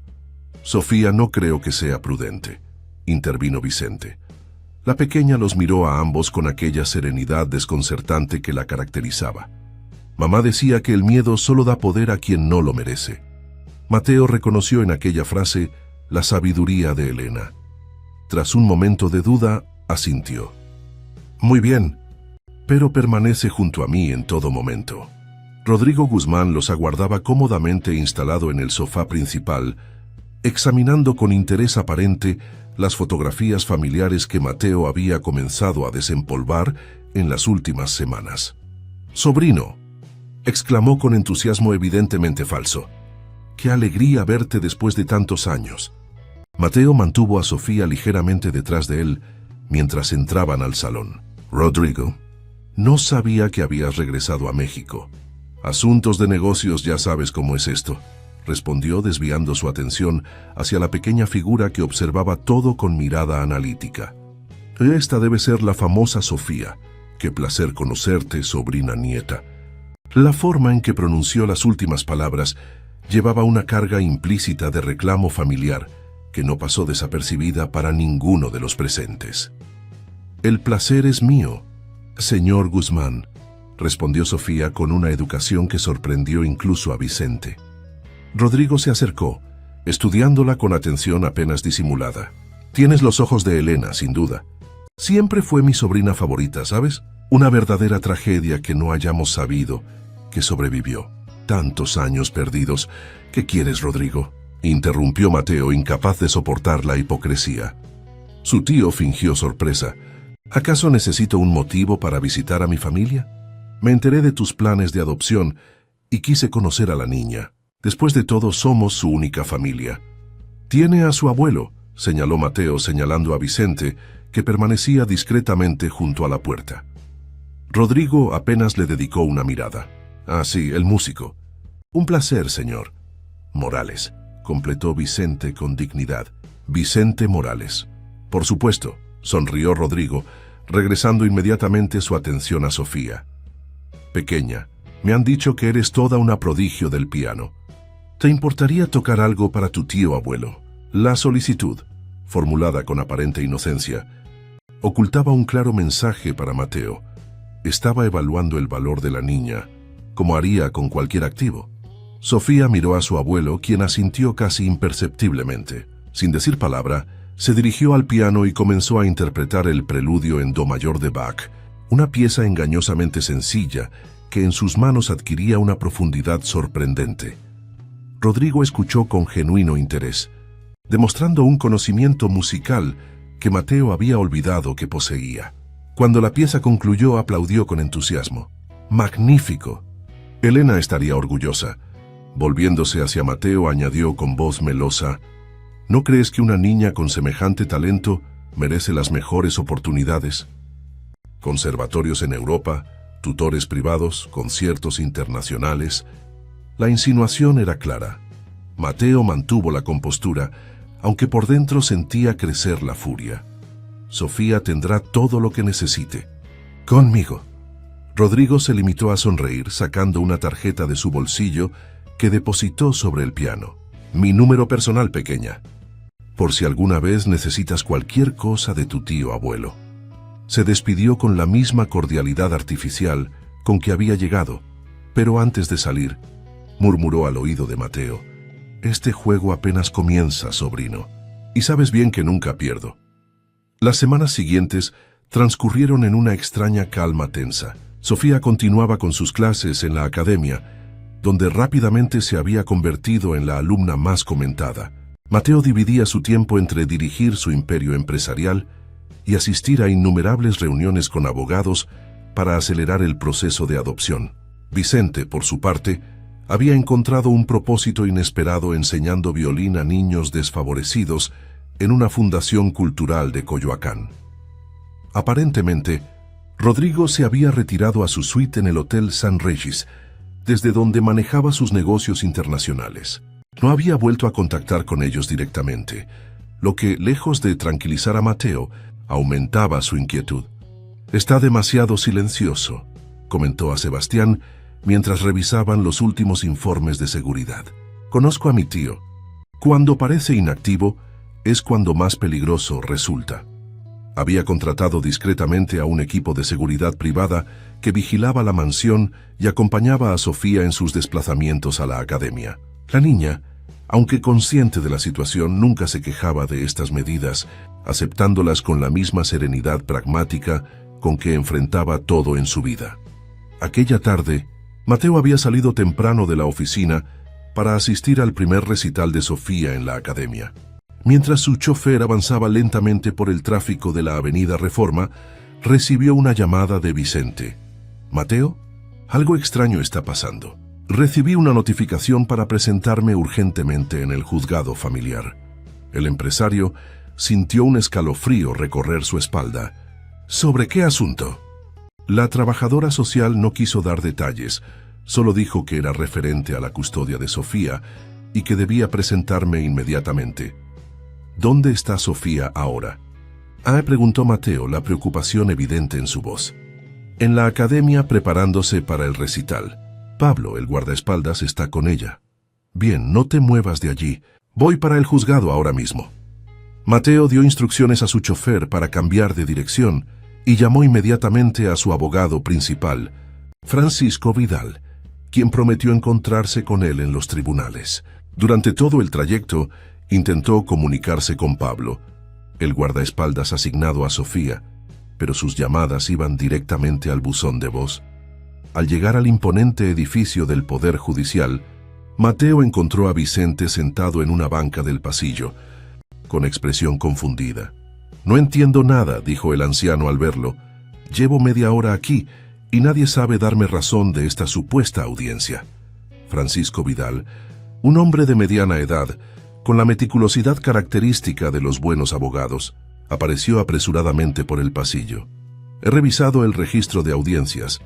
Sofía, no creo que sea prudente, intervino Vicente. La pequeña los miró a ambos con aquella serenidad desconcertante que la caracterizaba. Mamá decía que el miedo solo da poder a quien no lo merece. Mateo reconoció en aquella frase la sabiduría de Elena. Tras un momento de duda, asintió. Muy bien, pero permanece junto a mí en todo momento. Rodrigo Guzmán los aguardaba cómodamente instalado en el sofá principal, examinando con interés aparente las fotografías familiares que Mateo había comenzado a desempolvar en las últimas semanas. «Sobrino», exclamó con entusiasmo evidentemente falso. «¡Qué alegría verte después de tantos años!». Mateo mantuvo a Sofía ligeramente detrás de él mientras entraban al salón. «Rodrigo, no sabía que habías regresado a México. Asuntos de negocios, ya sabes cómo es esto», respondió desviando su atención hacia la pequeña figura que observaba todo con mirada analítica. «Esta debe ser la famosa Sofía. Qué placer conocerte, sobrina nieta». La forma en que pronunció las últimas palabras llevaba una carga implícita de reclamo familiar que no pasó desapercibida para ninguno de los presentes. «El placer es mío, señor Guzmán», respondió Sofía con una educación que sorprendió incluso a Vicente. Rodrigo se acercó, estudiándola con atención apenas disimulada. «Tienes los ojos de Elena, sin duda. Siempre fue mi sobrina favorita, ¿sabes? Una verdadera tragedia que no hayamos sabido que sobrevivió. Tantos años perdidos. ¿Qué quieres, Rodrigo?», interrumpió Mateo, incapaz de soportar la hipocresía. Su tío fingió sorpresa. «¿Acaso necesito un motivo para visitar a mi familia? Me enteré de tus planes de adopción y quise conocer a la niña. Después de todo, somos su única familia». «Tiene a su abuelo», señaló Mateo señalando a Vicente, que permanecía discretamente junto a la puerta. Rodrigo apenas le dedicó una mirada. «Ah, sí, el músico». «Un placer, señor Morales», completó Vicente con dignidad. «Vicente Morales». «Por supuesto», sonrió Rodrigo, regresando inmediatamente su atención a Sofía. «Pequeña, me han dicho que eres toda una prodigio del piano. ¿Te importaría tocar algo para tu tío abuelo?». La solicitud, formulada con aparente inocencia, ocultaba un claro mensaje para Mateo. Estaba evaluando el valor de la niña, como haría con cualquier activo. Sofía miró a su abuelo, quien asintió casi imperceptiblemente. Sin decir palabra, se dirigió al piano y comenzó a interpretar el preludio en do mayor de Bach, una pieza engañosamente sencilla que en sus manos adquiría una profundidad sorprendente. Rodrigo escuchó con genuino interés, demostrando un conocimiento musical que Mateo había olvidado que poseía. Cuando la pieza concluyó, aplaudió con entusiasmo. «¡Magnífico! Elena estaría orgullosa». Volviéndose hacia Mateo, añadió con voz melosa: «¿No crees que una niña con semejante talento merece las mejores oportunidades? Conservatorios en Europa, tutores privados, conciertos internacionales». La insinuación era clara. Mateo mantuvo la compostura, aunque por dentro sentía crecer la furia. «Sofía tendrá todo lo que necesite. Conmigo». Rodrigo se limitó a sonreír, sacando una tarjeta de su bolsillo que depositó sobre el piano. «Mi número personal, pequeña, por si alguna vez necesitas cualquier cosa de tu tío abuelo». Se despidió con la misma cordialidad artificial con que había llegado, pero antes de salir, murmuró al oído de Mateo: «Este juego apenas comienza, sobrino, y sabes bien que nunca pierdo». Las semanas siguientes transcurrieron en una extraña calma tensa. Sofía continuaba con sus clases en la academia, donde rápidamente se había convertido en la alumna más comentada. Mateo dividía su tiempo entre dirigir su imperio empresarial y asistir a innumerables reuniones con abogados para acelerar el proceso de adopción. Vicente, por su parte, había encontrado un propósito inesperado enseñando violín a niños desfavorecidos en una fundación cultural de Coyoacán. Aparentemente, Rodrigo se había retirado a su suite en el Hotel San Regis, desde donde manejaba sus negocios internacionales. No había vuelto a contactar con ellos directamente, lo que, lejos de tranquilizar a Mateo, aumentaba su inquietud. «Está demasiado silencioso», comentó a Sebastián mientras revisaban los últimos informes de seguridad. «Conozco a mi tío. Cuando parece inactivo, es cuando más peligroso resulta». Había contratado discretamente a un equipo de seguridad privada que vigilaba la mansión y acompañaba a Sofía en sus desplazamientos a la academia. La niña, aunque consciente de la situación, nunca se quejaba de estas medidas, aceptándolas con la misma serenidad pragmática con que enfrentaba todo en su vida. Aquella tarde, Mateo había salido temprano de la oficina para asistir al primer recital de Sofía en la academia. Mientras su chofer avanzaba lentamente por el tráfico de la avenida Reforma, recibió una llamada de Vicente. «Mateo, algo extraño está pasando. Recibí una notificación para presentarme urgentemente en el juzgado familiar». El empresario sintió un escalofrío recorrer su espalda. «¿Sobre qué asunto?». La trabajadora social no quiso dar detalles, solo dijo que era referente a la custodia de Sofía y que debía presentarme inmediatamente. «¿Dónde está Sofía ahora?». Preguntó Mateo, la preocupación evidente en su voz. «En la academia preparándose para el recital. Pablo, el guardaespaldas, está con ella». «Bien, no te muevas de allí. Voy para el juzgado ahora mismo». Mateo dio instrucciones a su chofer para cambiar de dirección y llamó inmediatamente a su abogado principal, Francisco Vidal, quien prometió encontrarse con él en los tribunales. Durante todo el trayecto, intentó comunicarse con Pablo, el guardaespaldas asignado a Sofía, pero sus llamadas iban directamente al buzón de voz. Al llegar al imponente edificio del Poder Judicial, Mateo encontró a Vicente sentado en una banca del pasillo, con expresión confundida. «No entiendo nada», dijo el anciano al verlo. «Llevo media hora aquí y nadie sabe darme razón de esta supuesta audiencia». Francisco Vidal, un hombre de mediana edad, con la meticulosidad característica de los buenos abogados, apareció apresuradamente por el pasillo. «He revisado el registro de audiencias.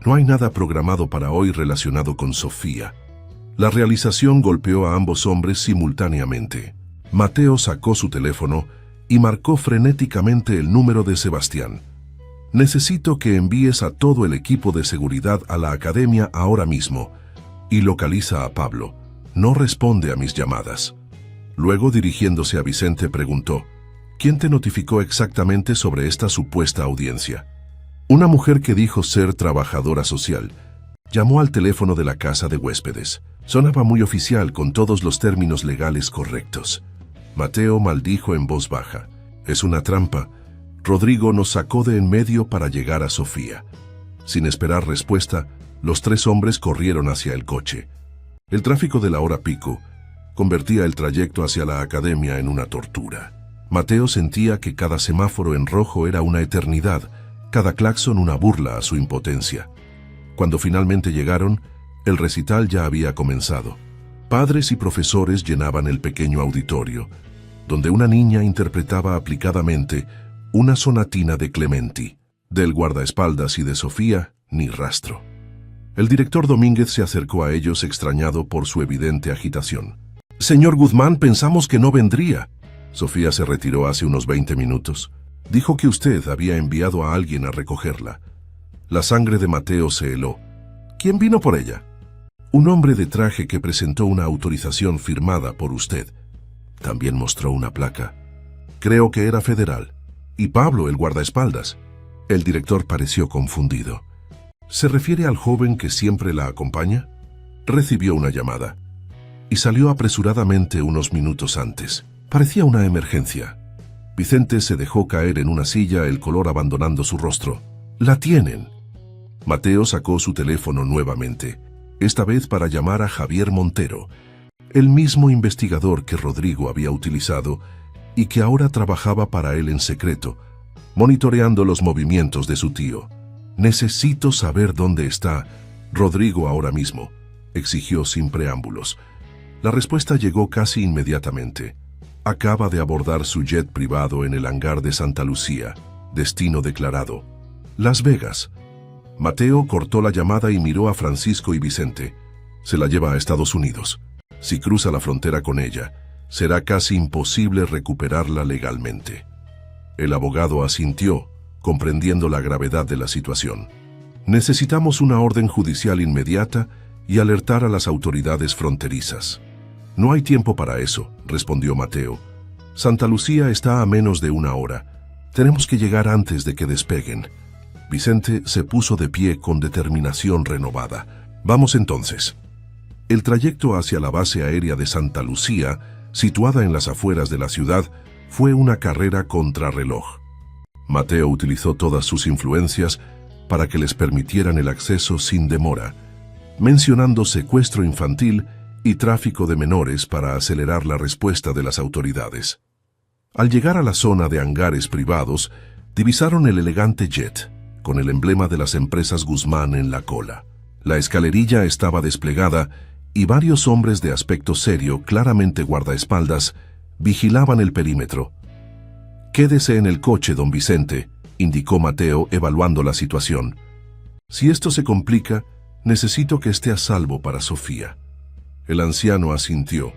No hay nada programado para hoy relacionado con Sofía». La realización golpeó a ambos hombres simultáneamente. Mateo sacó su teléfono y marcó frenéticamente el número de Sebastián. «Necesito que envíes a todo el equipo de seguridad a la academia ahora mismo y localiza a Pablo. No responde a mis llamadas». Luego, dirigiéndose a Vicente, preguntó: «¿Quién te notificó exactamente sobre esta supuesta audiencia?». «Una mujer que dijo ser trabajadora social. Llamó al teléfono de la casa de huéspedes. Sonaba muy oficial, con todos los términos legales correctos». Mateo maldijo en voz baja. «Es una trampa. Rodrigo nos sacó de en medio para llegar a Sofía». Sin esperar respuesta, los tres hombres corrieron hacia el coche. El tráfico de la hora pico convertía el trayecto hacia la academia en una tortura. Mateo sentía que cada semáforo en rojo era una eternidad, cada claxon una burla a su impotencia. Cuando finalmente llegaron, el recital ya había comenzado. Padres y profesores llenaban el pequeño auditorio, donde una niña interpretaba aplicadamente una sonatina de Clementi. Del guardaespaldas y de Sofía, ni rastro. El director Domínguez se acercó a ellos extrañado por su evidente agitación. «Señor Guzmán, pensamos que no vendría». Sofía se retiró hace unos 20 minutos. Dijo que usted había enviado a alguien a recogerla. La sangre de Mateo se heló. «¿Quién vino por ella?» «Un hombre de traje que presentó una autorización firmada por usted». También mostró una placa. «Creo que era federal. ¿Y Pablo, el guardaespaldas?» El director pareció confundido. «¿Se refiere al joven que siempre la acompaña?» Recibió una llamada y salió apresuradamente unos minutos antes. Parecía una emergencia. Vicente se dejó caer en una silla, el color abandonando su rostro. «La tienen». Mateo sacó su teléfono nuevamente, esta vez para llamar a Javier Montero, el mismo investigador que Rodrigo había utilizado y que ahora trabajaba para él en secreto, monitoreando los movimientos de su tío. «Necesito saber dónde está Rodrigo ahora mismo», exigió sin preámbulos. La respuesta llegó casi inmediatamente. «Acaba de abordar su jet privado en el hangar de Santa Lucía. Destino declarado: Las Vegas». Mateo cortó la llamada y miró a Francisco y Vicente. «Se la lleva a Estados Unidos. Si cruza la frontera con ella, será casi imposible recuperarla legalmente. El abogado asintió, comprendiendo la gravedad de la situación. Necesitamos una orden judicial inmediata y alertar a las autoridades fronterizas. No hay tiempo para eso, respondió Mateo. Santa Lucía está a menos de una hora. Tenemos que llegar antes de que despeguen. Vicente se puso de pie con determinación renovada. Vamos entonces. El trayecto hacia la base aérea de Santa Lucía, situada en las afueras de la ciudad, fue una carrera contrarreloj. Mateo utilizó todas sus influencias para que les permitieran el acceso sin demora, mencionando secuestro infantil y tráfico de menores para acelerar la respuesta de las autoridades. Al llegar a la zona de hangares privados, divisaron el elegante jet, con el emblema de las empresas Guzmán en la cola. La escalerilla estaba desplegada y varios hombres de aspecto serio, claramente guardaespaldas, vigilaban el perímetro. «Quédese en el coche, don Vicente», indicó Mateo, evaluando la situación. «Si esto se complica, necesito que esté a salvo para Sofía». El anciano asintió,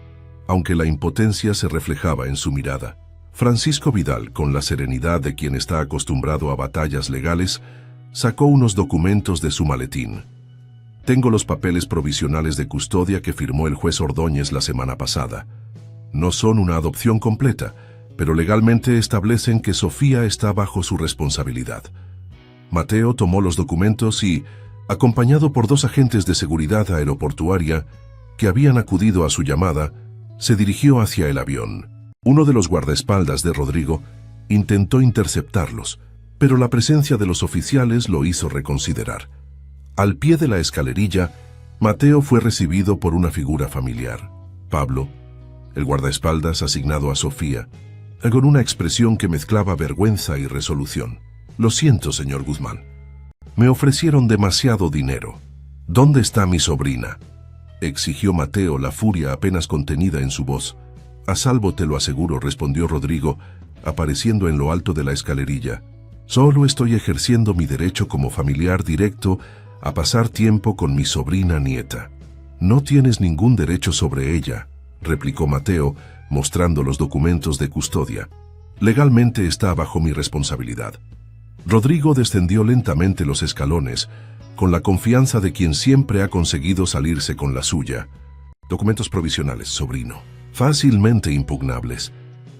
aunque la impotencia se reflejaba en su mirada. Francisco Vidal, con la serenidad de quien está acostumbrado a batallas legales, sacó unos documentos de su maletín. «Tengo los papeles provisionales de custodia que firmó el juez Ordóñez la semana pasada. No son una adopción completa, pero legalmente establecen que Sofía está bajo su responsabilidad». Mateo tomó los documentos y, acompañado por 2 agentes de seguridad aeroportuaria que habían acudido a su llamada, se dirigió hacia el avión. Uno de los guardaespaldas de Rodrigo intentó interceptarlos, pero la presencia de los oficiales lo hizo reconsiderar. Al pie de la escalerilla, Mateo fue recibido por una figura familiar, Pablo, el guardaespaldas asignado a Sofía, con una expresión que mezclaba vergüenza y resolución. «Lo siento, señor Guzmán. Me ofrecieron demasiado dinero. ¿Dónde está mi sobrina?», exigió Mateo, la furia apenas contenida en su voz. «A salvo, te lo aseguro», respondió Rodrigo, apareciendo en lo alto de la escalerilla. «Solo estoy ejerciendo mi derecho como familiar directo a pasar tiempo con mi sobrina nieta». «No tienes ningún derecho sobre ella», replicó Mateo, mostrando los documentos de custodia. «Legalmente está bajo mi responsabilidad». Rodrigo descendió lentamente los escalones, con la confianza de quien siempre ha conseguido salirse con la suya. «Documentos provisionales, sobrino, fácilmente impugnables,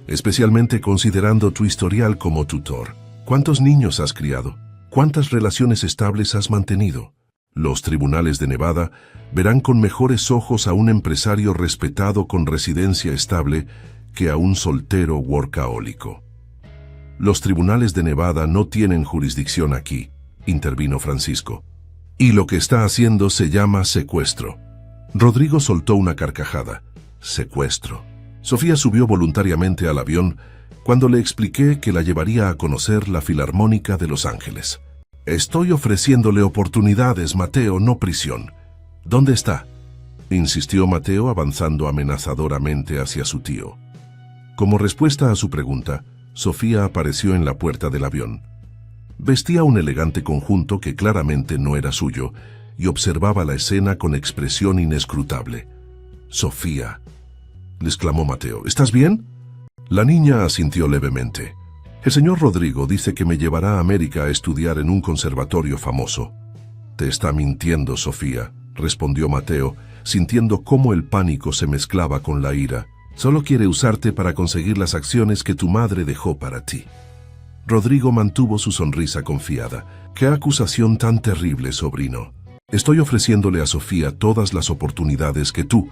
especialmente considerando tu historial como tutor. ¿Cuántos niños has criado? ¿Cuántas relaciones estables has mantenido? Los tribunales de Nevada verán con mejores ojos a un empresario respetado con residencia estable que a un soltero workahólico». «Los tribunales de Nevada no tienen jurisdicción aquí», intervino Francisco. «Y lo que está haciendo se llama secuestro». Rodrigo soltó una carcajada. «Secuestro». Sofía subió voluntariamente al avión cuando le expliqué que la llevaría a conocer la Filarmónica de Los Ángeles. «Estoy ofreciéndole oportunidades, Mateo, no prisión». «¿Dónde está?», insistió Mateo, avanzando amenazadoramente hacia su tío. Como respuesta a su pregunta, Sofía apareció en la puerta del avión. Vestía un elegante conjunto que claramente no era suyo y observaba la escena con expresión inescrutable. «Sofía», le exclamó Mateo, «¿estás bien?». La niña asintió levemente. «El señor Rodrigo dice que me llevará a América a estudiar en un conservatorio famoso». «Te está mintiendo, Sofía», respondió Mateo, sintiendo cómo el pánico se mezclaba con la ira. «Solo quiere usarte para conseguir las acciones que tu madre dejó para ti». Rodrigo mantuvo su sonrisa confiada. «Qué acusación tan terrible, sobrino. Estoy ofreciéndole a Sofía todas las oportunidades que tú,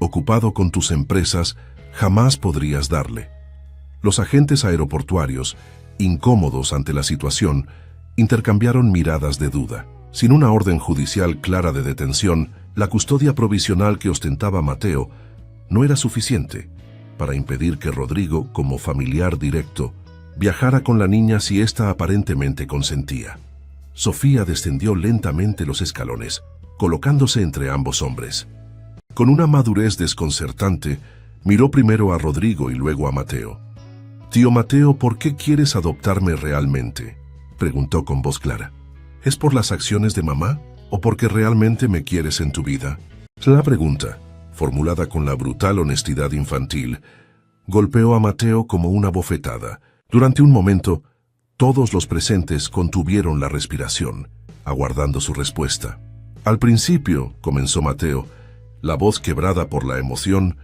ocupado con tus empresas, jamás podrías darle». Los agentes aeroportuarios, incómodos ante la situación, intercambiaron miradas de duda. Sin una orden judicial clara de detención, la custodia provisional que ostentaba Mateo no era suficiente para impedir que Rodrigo, como familiar directo, viajara con la niña si ésta aparentemente consentía. Sofía descendió lentamente los escalones, colocándose entre ambos hombres. Con una madurez desconcertante, miró primero a Rodrigo y luego a Mateo. «Tío Mateo, ¿por qué quieres adoptarme realmente?», preguntó con voz clara. «¿Es por las acciones de mamá o porque realmente me quieres en tu vida?». La pregunta, formulada con la brutal honestidad infantil, Golpeó a Mateo como una bofetada. Durante un momento, todos los presentes contuvieron la respiración, aguardando su respuesta. Al principio, comenzó Mateo, la voz quebrada por la emoción,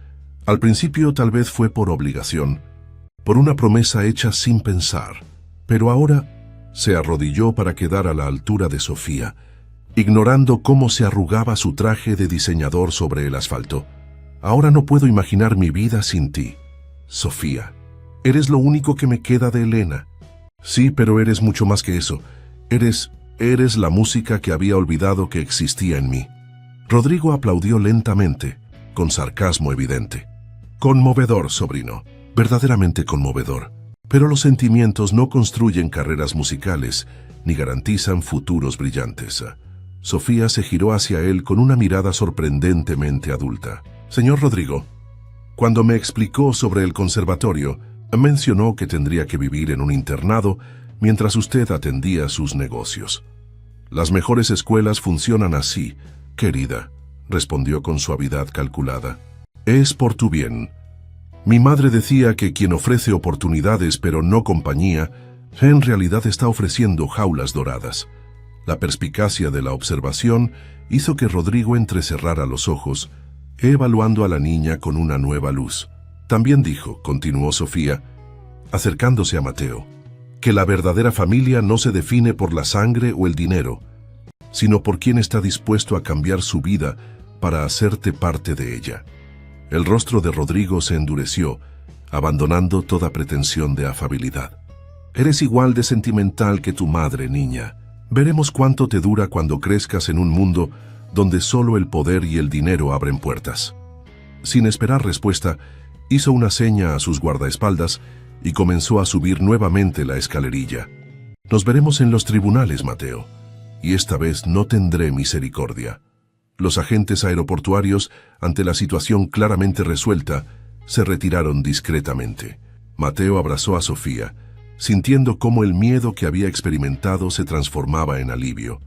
al principio tal vez fue por obligación, por una promesa hecha sin pensar, pero ahora se arrodilló para quedar a la altura de Sofía, ignorando cómo se arrugaba su traje de diseñador sobre el asfalto. Ahora no puedo imaginar mi vida sin ti, Sofía. Eres lo único que me queda de Elena. Sí, pero eres mucho más que eso. Eres la música que había olvidado que existía en mí. Rodrigo aplaudió lentamente, con sarcasmo evidente. Conmovedor, sobrino, verdaderamente conmovedor. Pero los sentimientos no construyen carreras musicales, ni garantizan futuros brillantes. Sofía se giró hacia él con una mirada sorprendentemente adulta. Señor Rodrigo, cuando me explicó sobre el conservatorio, mencionó que tendría que vivir en un internado mientras usted atendía sus negocios. Las mejores escuelas funcionan así, querida, respondió con suavidad calculada. Es por tu bien. Mi madre decía que quien ofrece oportunidades pero no compañía, en realidad está ofreciendo jaulas doradas. La perspicacia de la observación hizo que Rodrigo entrecerrara los ojos, evaluando a la niña con una nueva luz. También dijo, continuó Sofía, acercándose a Mateo, que la verdadera familia no se define por la sangre o el dinero, sino por quien está dispuesto a cambiar su vida para hacerte parte de ella. El rostro de Rodrigo se endureció, abandonando toda pretensión de afabilidad. Eres igual de sentimental que tu madre, niña. Veremos cuánto te dura cuando crezcas en un mundo donde solo el poder y el dinero abren puertas. Sin esperar respuesta, hizo una seña a sus guardaespaldas y comenzó a subir nuevamente la escalerilla. Nos veremos en los tribunales, Mateo, y esta vez no tendré misericordia. Los agentes aeroportuarios, ante la situación claramente resuelta, se retiraron discretamente. Mateo abrazó a Sofía, sintiendo cómo el miedo que había experimentado se transformaba en alivio.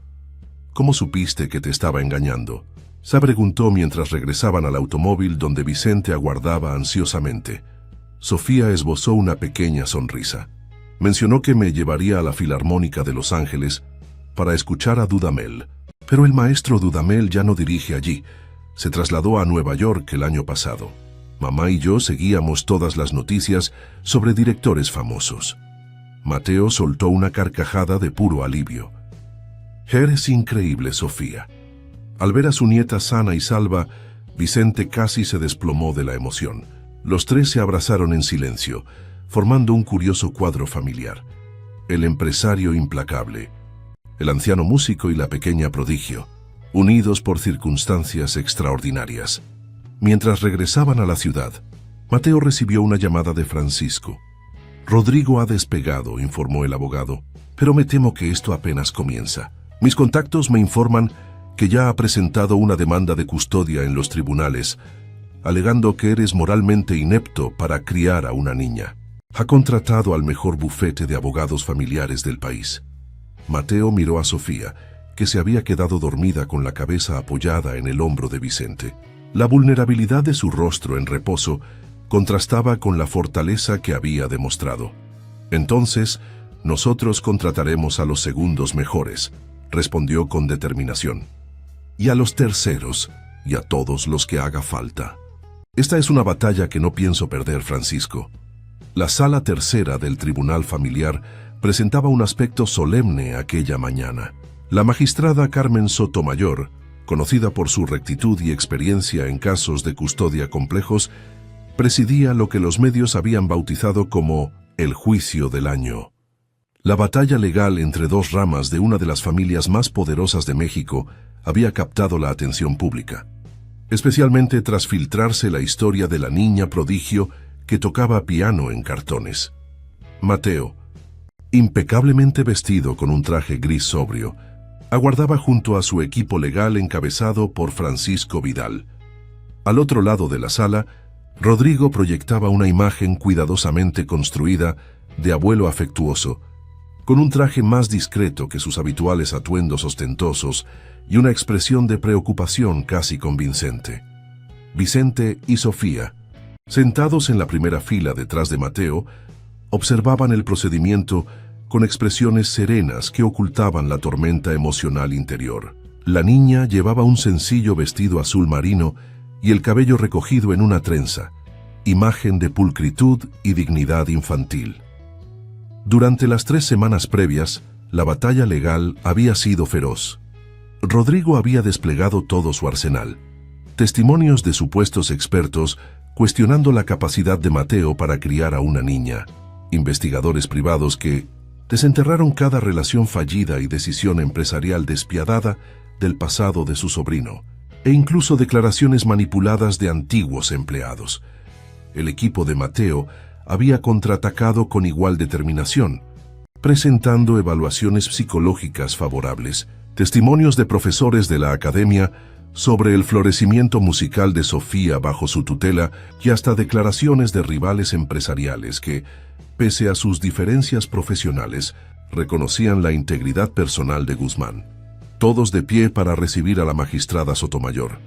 ¿Cómo supiste que te estaba engañando?, se preguntó mientras regresaban al automóvil donde Vicente aguardaba ansiosamente. Sofía esbozó una pequeña sonrisa. Mencionó que me llevaría a la Filarmónica de Los Ángeles para escuchar a Dudamel, pero el maestro Dudamel ya no dirige allí. Se trasladó a Nueva York el año pasado. Mamá y yo seguíamos todas las noticias sobre directores famosos. Mateo soltó una carcajada de puro alivio. Eres increíble, Sofía. Al ver a su nieta sana y salva, Vicente casi se desplomó de la emoción. Los tres se abrazaron en silencio, formando un curioso cuadro familiar. El empresario implacable, el anciano músico y la pequeña prodigio, unidos por circunstancias extraordinarias. Mientras regresaban a la ciudad, Mateo recibió una llamada de Francisco. Rodrigo ha despegado, informó el abogado, pero me temo que esto apenas comienza. Mis contactos me informan que ya ha presentado una demanda de custodia en los tribunales, alegando que eres moralmente inepto para criar a una niña. Ha contratado al mejor bufete de abogados familiares del país. Mateo miró a Sofía, que se había quedado dormida con la cabeza apoyada en el hombro de Vicente. La vulnerabilidad de su rostro en reposo contrastaba con la fortaleza que había demostrado. Entonces, nosotros contrataremos a los segundos mejores, respondió con determinación. Y a los terceros, y a todos los que haga falta. Esta es una batalla que no pienso perder, Francisco. La sala tercera del tribunal familiar presentaba un aspecto solemne aquella mañana. La magistrada Carmen Sotomayor, conocida por su rectitud y experiencia en casos de custodia complejos, presidía lo que los medios habían bautizado como el juicio del año. La batalla legal entre dos ramas de una de las familias más poderosas de México había captado la atención pública, especialmente tras filtrarse la historia de la niña prodigio que tocaba piano en cartones. Mateo, impecablemente vestido con un traje gris sobrio, aguardaba junto a su equipo legal encabezado por Francisco Vidal. Al otro lado de la sala, Rodrigo proyectaba una imagen cuidadosamente construida de abuelo afectuoso, con un traje más discreto que sus habituales atuendos ostentosos y una expresión de preocupación casi convincente. Vicente y Sofía, Sentados en la primera fila detrás de Mateo, observaban el procedimiento con expresiones serenas que ocultaban la tormenta emocional interior. La niña llevaba un sencillo vestido azul marino y el cabello recogido en una trenza, imagen de pulcritud y dignidad infantil. Durante las 3 semanas previas, la batalla legal había sido feroz. Rodrigo había desplegado todo su arsenal. Testimonios de supuestos expertos cuestionando la capacidad de Mateo para criar a una niña. Investigadores privados que desenterraron cada relación fallida y decisión empresarial despiadada del pasado de su sobrino, e incluso declaraciones manipuladas de antiguos empleados. El equipo de Mateo había contraatacado con igual determinación, presentando evaluaciones psicológicas favorables, testimonios de profesores de la academia sobre el florecimiento musical de Sofía bajo su tutela y hasta declaraciones de rivales empresariales que, pese a sus diferencias profesionales, reconocían la integridad personal de Guzmán. Todos de pie para recibir a la magistrada Sotomayor,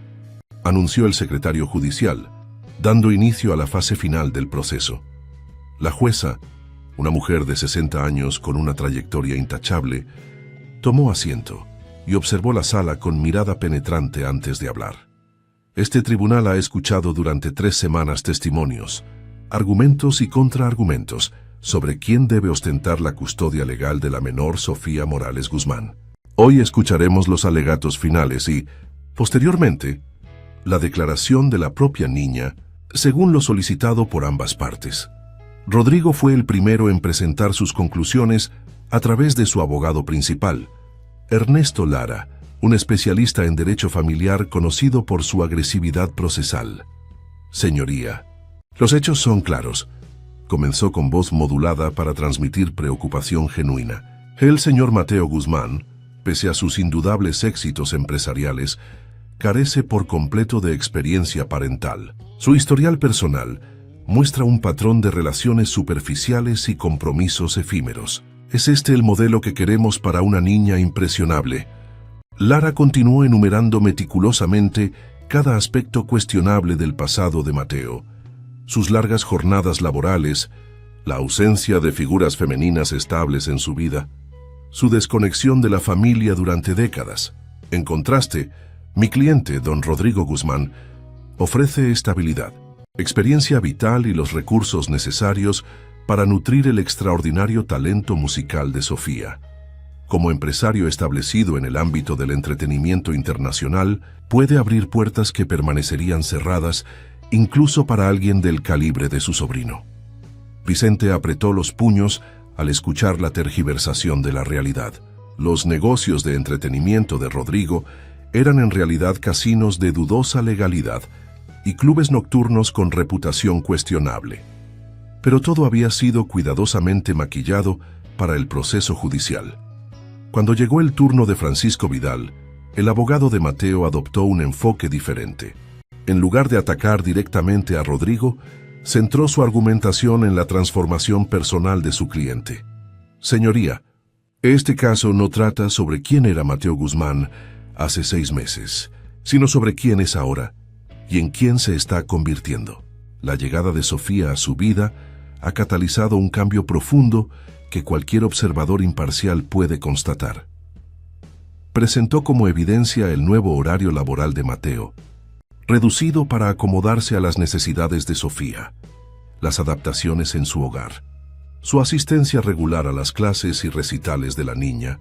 anunció el secretario judicial, dando inicio a la fase final del proceso. La jueza, una mujer de 60 años con una trayectoria intachable, tomó asiento y observó la sala con mirada penetrante antes de hablar. Este tribunal ha escuchado durante 3 semanas testimonios, argumentos y contraargumentos sobre quién debe ostentar la custodia legal de la menor Sofía Morales Guzmán. Hoy escucharemos los alegatos finales y, posteriormente, la declaración de la propia niña, según lo solicitado por ambas partes. Rodrigo fue el primero en presentar sus conclusiones a través de su abogado principal, Ernesto Lara, un especialista en derecho familiar conocido por su agresividad procesal. Señoría, los hechos son claros. Comenzó con voz modulada para transmitir preocupación genuina. El señor Mateo Guzmán, pese a sus indudables éxitos empresariales, carece por completo de experiencia parental. Su historial personal muestra un patrón de relaciones superficiales y compromisos efímeros. ¿Es este el modelo que queremos para una niña impresionable? Lara continuó enumerando meticulosamente cada aspecto cuestionable del pasado de Mateo. Sus largas jornadas laborales, la ausencia de figuras femeninas estables en su vida, su desconexión de la familia durante décadas. En contraste, mi cliente, don Rodrigo Guzmán, ofrece estabilidad, experiencia vital y los recursos necesarios para nutrir el extraordinario talento musical de Sofía. Como empresario establecido en el ámbito del entretenimiento internacional, puede abrir puertas que permanecerían cerradas incluso para alguien del calibre de su sobrino. Vicente apretó los puños al escuchar la tergiversación de la realidad. Los negocios de entretenimiento de Rodrigo eran en realidad casinos de dudosa legalidad y clubes nocturnos con reputación cuestionable. Pero todo había sido cuidadosamente maquillado para el proceso judicial. Cuando llegó el turno de Francisco Vidal, el abogado de Mateo adoptó un enfoque diferente. En lugar de atacar directamente a Rodrigo, centró su argumentación en la transformación personal de su cliente. Señoría, este caso no trata sobre quién era Mateo Guzmán hace 6 meses, sino sobre quién es ahora y en quién se está convirtiendo. La llegada de Sofía a su vida ha catalizado un cambio profundo que cualquier observador imparcial puede constatar. Presentó como evidencia el nuevo horario laboral de Mateo, reducido para acomodarse a las necesidades de Sofía, las adaptaciones en su hogar, su asistencia regular a las clases y recitales de la niña,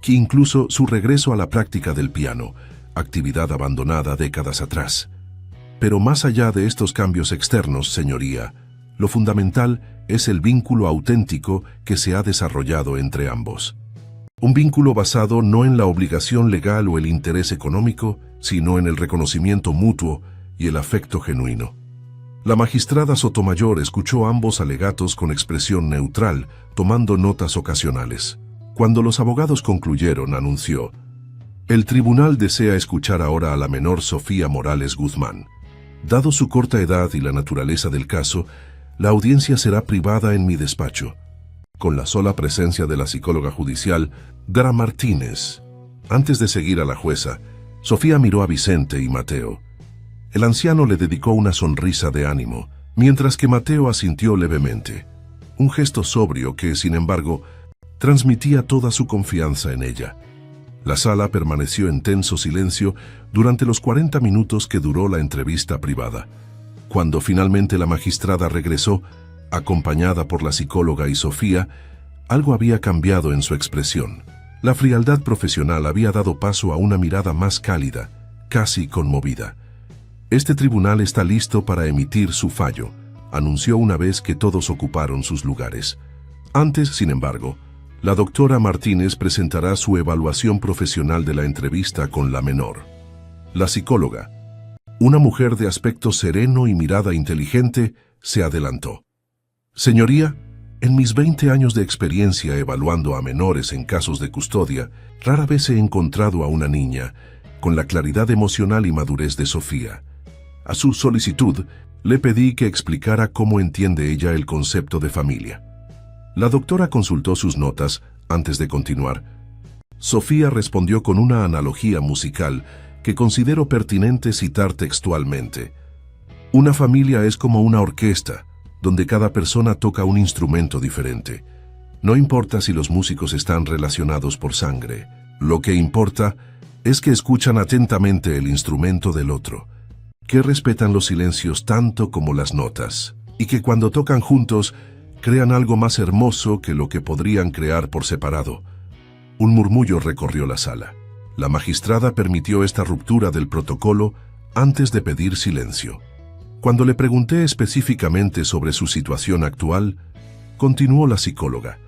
que incluso su regreso a la práctica del piano, actividad abandonada décadas atrás. Pero más allá de estos cambios externos, señoría, lo fundamental es el vínculo auténtico que se ha desarrollado entre ambos. Un vínculo basado no en la obligación legal o el interés económico, sino en el reconocimiento mutuo y el afecto genuino. La magistrada Sotomayor escuchó ambos alegatos con expresión neutral, tomando notas ocasionales. Cuando los abogados concluyeron, anunció: el tribunal desea escuchar ahora a la menor Sofía Morales Guzmán. Dado su corta edad y la naturaleza del caso, la audiencia será privada en mi despacho, con la sola presencia de la psicóloga judicial, Dara Martínez. Antes de seguir a la jueza, Sofía miró a Vicente y Mateo. El anciano le dedicó una sonrisa de ánimo, mientras que Mateo asintió levemente, un gesto sobrio que, sin embargo, transmitía toda su confianza en ella. La sala permaneció en tenso silencio durante los 40 minutos que duró la entrevista privada. Cuando finalmente la magistrada regresó, acompañada por la psicóloga y Sofía, algo había cambiado en su expresión. La frialdad profesional había dado paso a una mirada más cálida, casi conmovida. «Este tribunal está listo para emitir su fallo», anunció una vez que todos ocuparon sus lugares. Antes, sin embargo, la doctora Martínez presentará su evaluación profesional de la entrevista con la menor. La psicóloga, una mujer de aspecto sereno y mirada inteligente, se adelantó. «Señoría, en mis 20 años de experiencia evaluando a menores en casos de custodia, rara vez he encontrado a una niña con la claridad emocional y madurez de Sofía. A su solicitud, le pedí que explicara cómo entiende ella el concepto de familia». La doctora consultó sus notas antes de continuar. Sofía respondió con una analogía musical que considero pertinente citar textualmente. «Una familia es como una orquesta, donde cada persona toca un instrumento diferente. No importa si los músicos están relacionados por sangre. Lo que importa es que escuchan atentamente el instrumento del otro, que respetan los silencios tanto como las notas, y que cuando tocan juntos crean algo más hermoso que lo que podrían crear por separado». Un murmullo recorrió la sala. La magistrada permitió esta ruptura del protocolo antes de pedir silencio. Cuando le pregunté específicamente sobre su situación actual, continuó la psicóloga.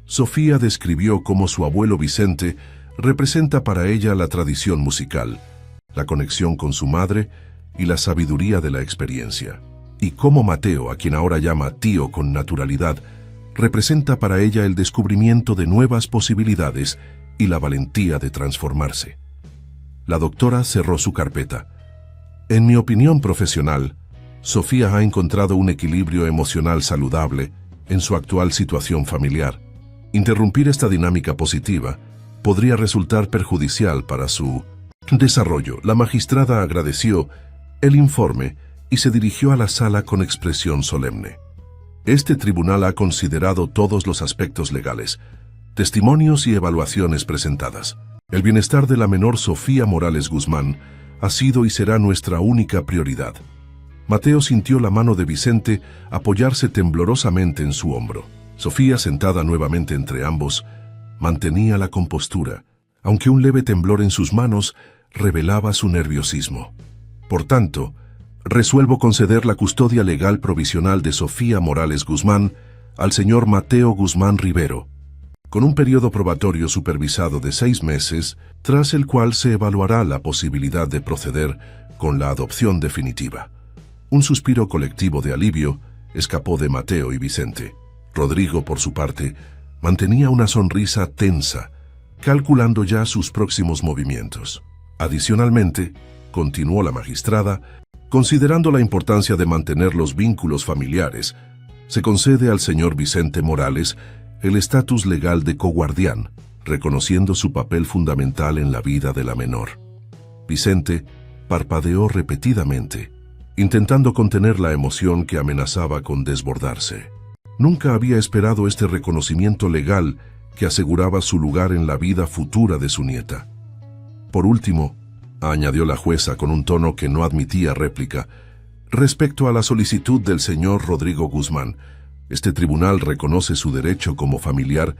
Sofía describió cómo su abuelo Vicente representa para ella la tradición musical, la conexión con su madre y la sabiduría de la experiencia. Y cómo Mateo, a quien ahora llama tío con naturalidad, representa para ella el descubrimiento de nuevas posibilidades y la valentía de transformarse. La doctora cerró su carpeta. «En mi opinión profesional, Sofía ha encontrado un equilibrio emocional saludable en su actual situación familiar. Interrumpir esta dinámica positiva podría resultar perjudicial para su desarrollo». La magistrada agradeció el informe y se dirigió a la sala con expresión solemne. «Este tribunal ha considerado todos los aspectos legales, testimonios y evaluaciones presentadas. El bienestar de la menor Sofía Morales Guzmán ha sido y será nuestra única prioridad». Mateo sintió la mano de Vicente apoyarse temblorosamente en su hombro. Sofía, sentada nuevamente entre ambos, mantenía la compostura, aunque un leve temblor en sus manos revelaba su nerviosismo. «Por tanto, resuelvo conceder la custodia legal provisional de Sofía Morales Guzmán al señor Mateo Guzmán Rivero, con un periodo probatorio supervisado de 6 meses, tras el cual se evaluará la posibilidad de proceder con la adopción definitiva». Un suspiro colectivo de alivio escapó de Mateo y Vicente. Rodrigo, por su parte, mantenía una sonrisa tensa, calculando ya sus próximos movimientos. Adicionalmente, continuó la magistrada, considerando la importancia de mantener los vínculos familiares, se concede al señor Vicente Morales el estatus legal de coguardián, reconociendo su papel fundamental en la vida de la menor. Vicente parpadeó repetidamente, intentando contener la emoción que amenazaba con desbordarse. Nunca había esperado este reconocimiento legal que aseguraba su lugar en la vida futura de su nieta. «Por último», añadió la jueza con un tono que no admitía réplica, «respecto a la solicitud del señor Rodrigo Guzmán, este tribunal reconoce su derecho como familiar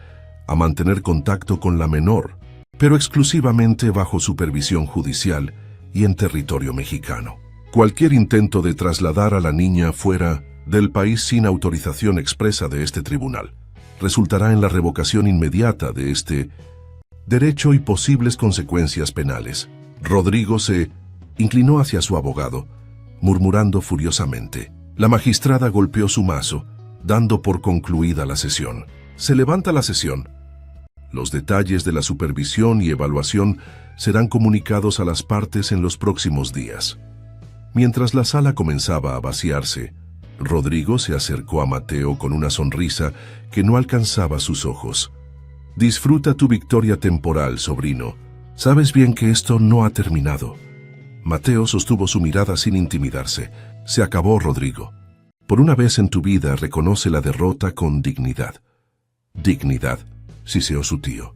a mantener contacto con la menor, pero exclusivamente bajo supervisión judicial y en territorio mexicano. Cualquier intento de trasladar a la niña fuera del país sin autorización expresa de este tribunal resultará en la revocación inmediata de este derecho y posibles consecuencias penales». Rodrigo se inclinó hacia su abogado, murmurando furiosamente. La magistrada golpeó su mazo, dando por concluida la sesión. «Se levanta la sesión. Los detalles de la supervisión y evaluación serán comunicados a las partes en los próximos días». Mientras la sala comenzaba a vaciarse, Rodrigo se acercó a Mateo con una sonrisa que no alcanzaba sus ojos. «Disfruta tu victoria temporal, sobrino. Sabes bien que esto no ha terminado». Mateo sostuvo su mirada sin intimidarse. «Se acabó, Rodrigo. Por una vez en tu vida reconoce la derrota con dignidad. Dignidad, siseó su tío.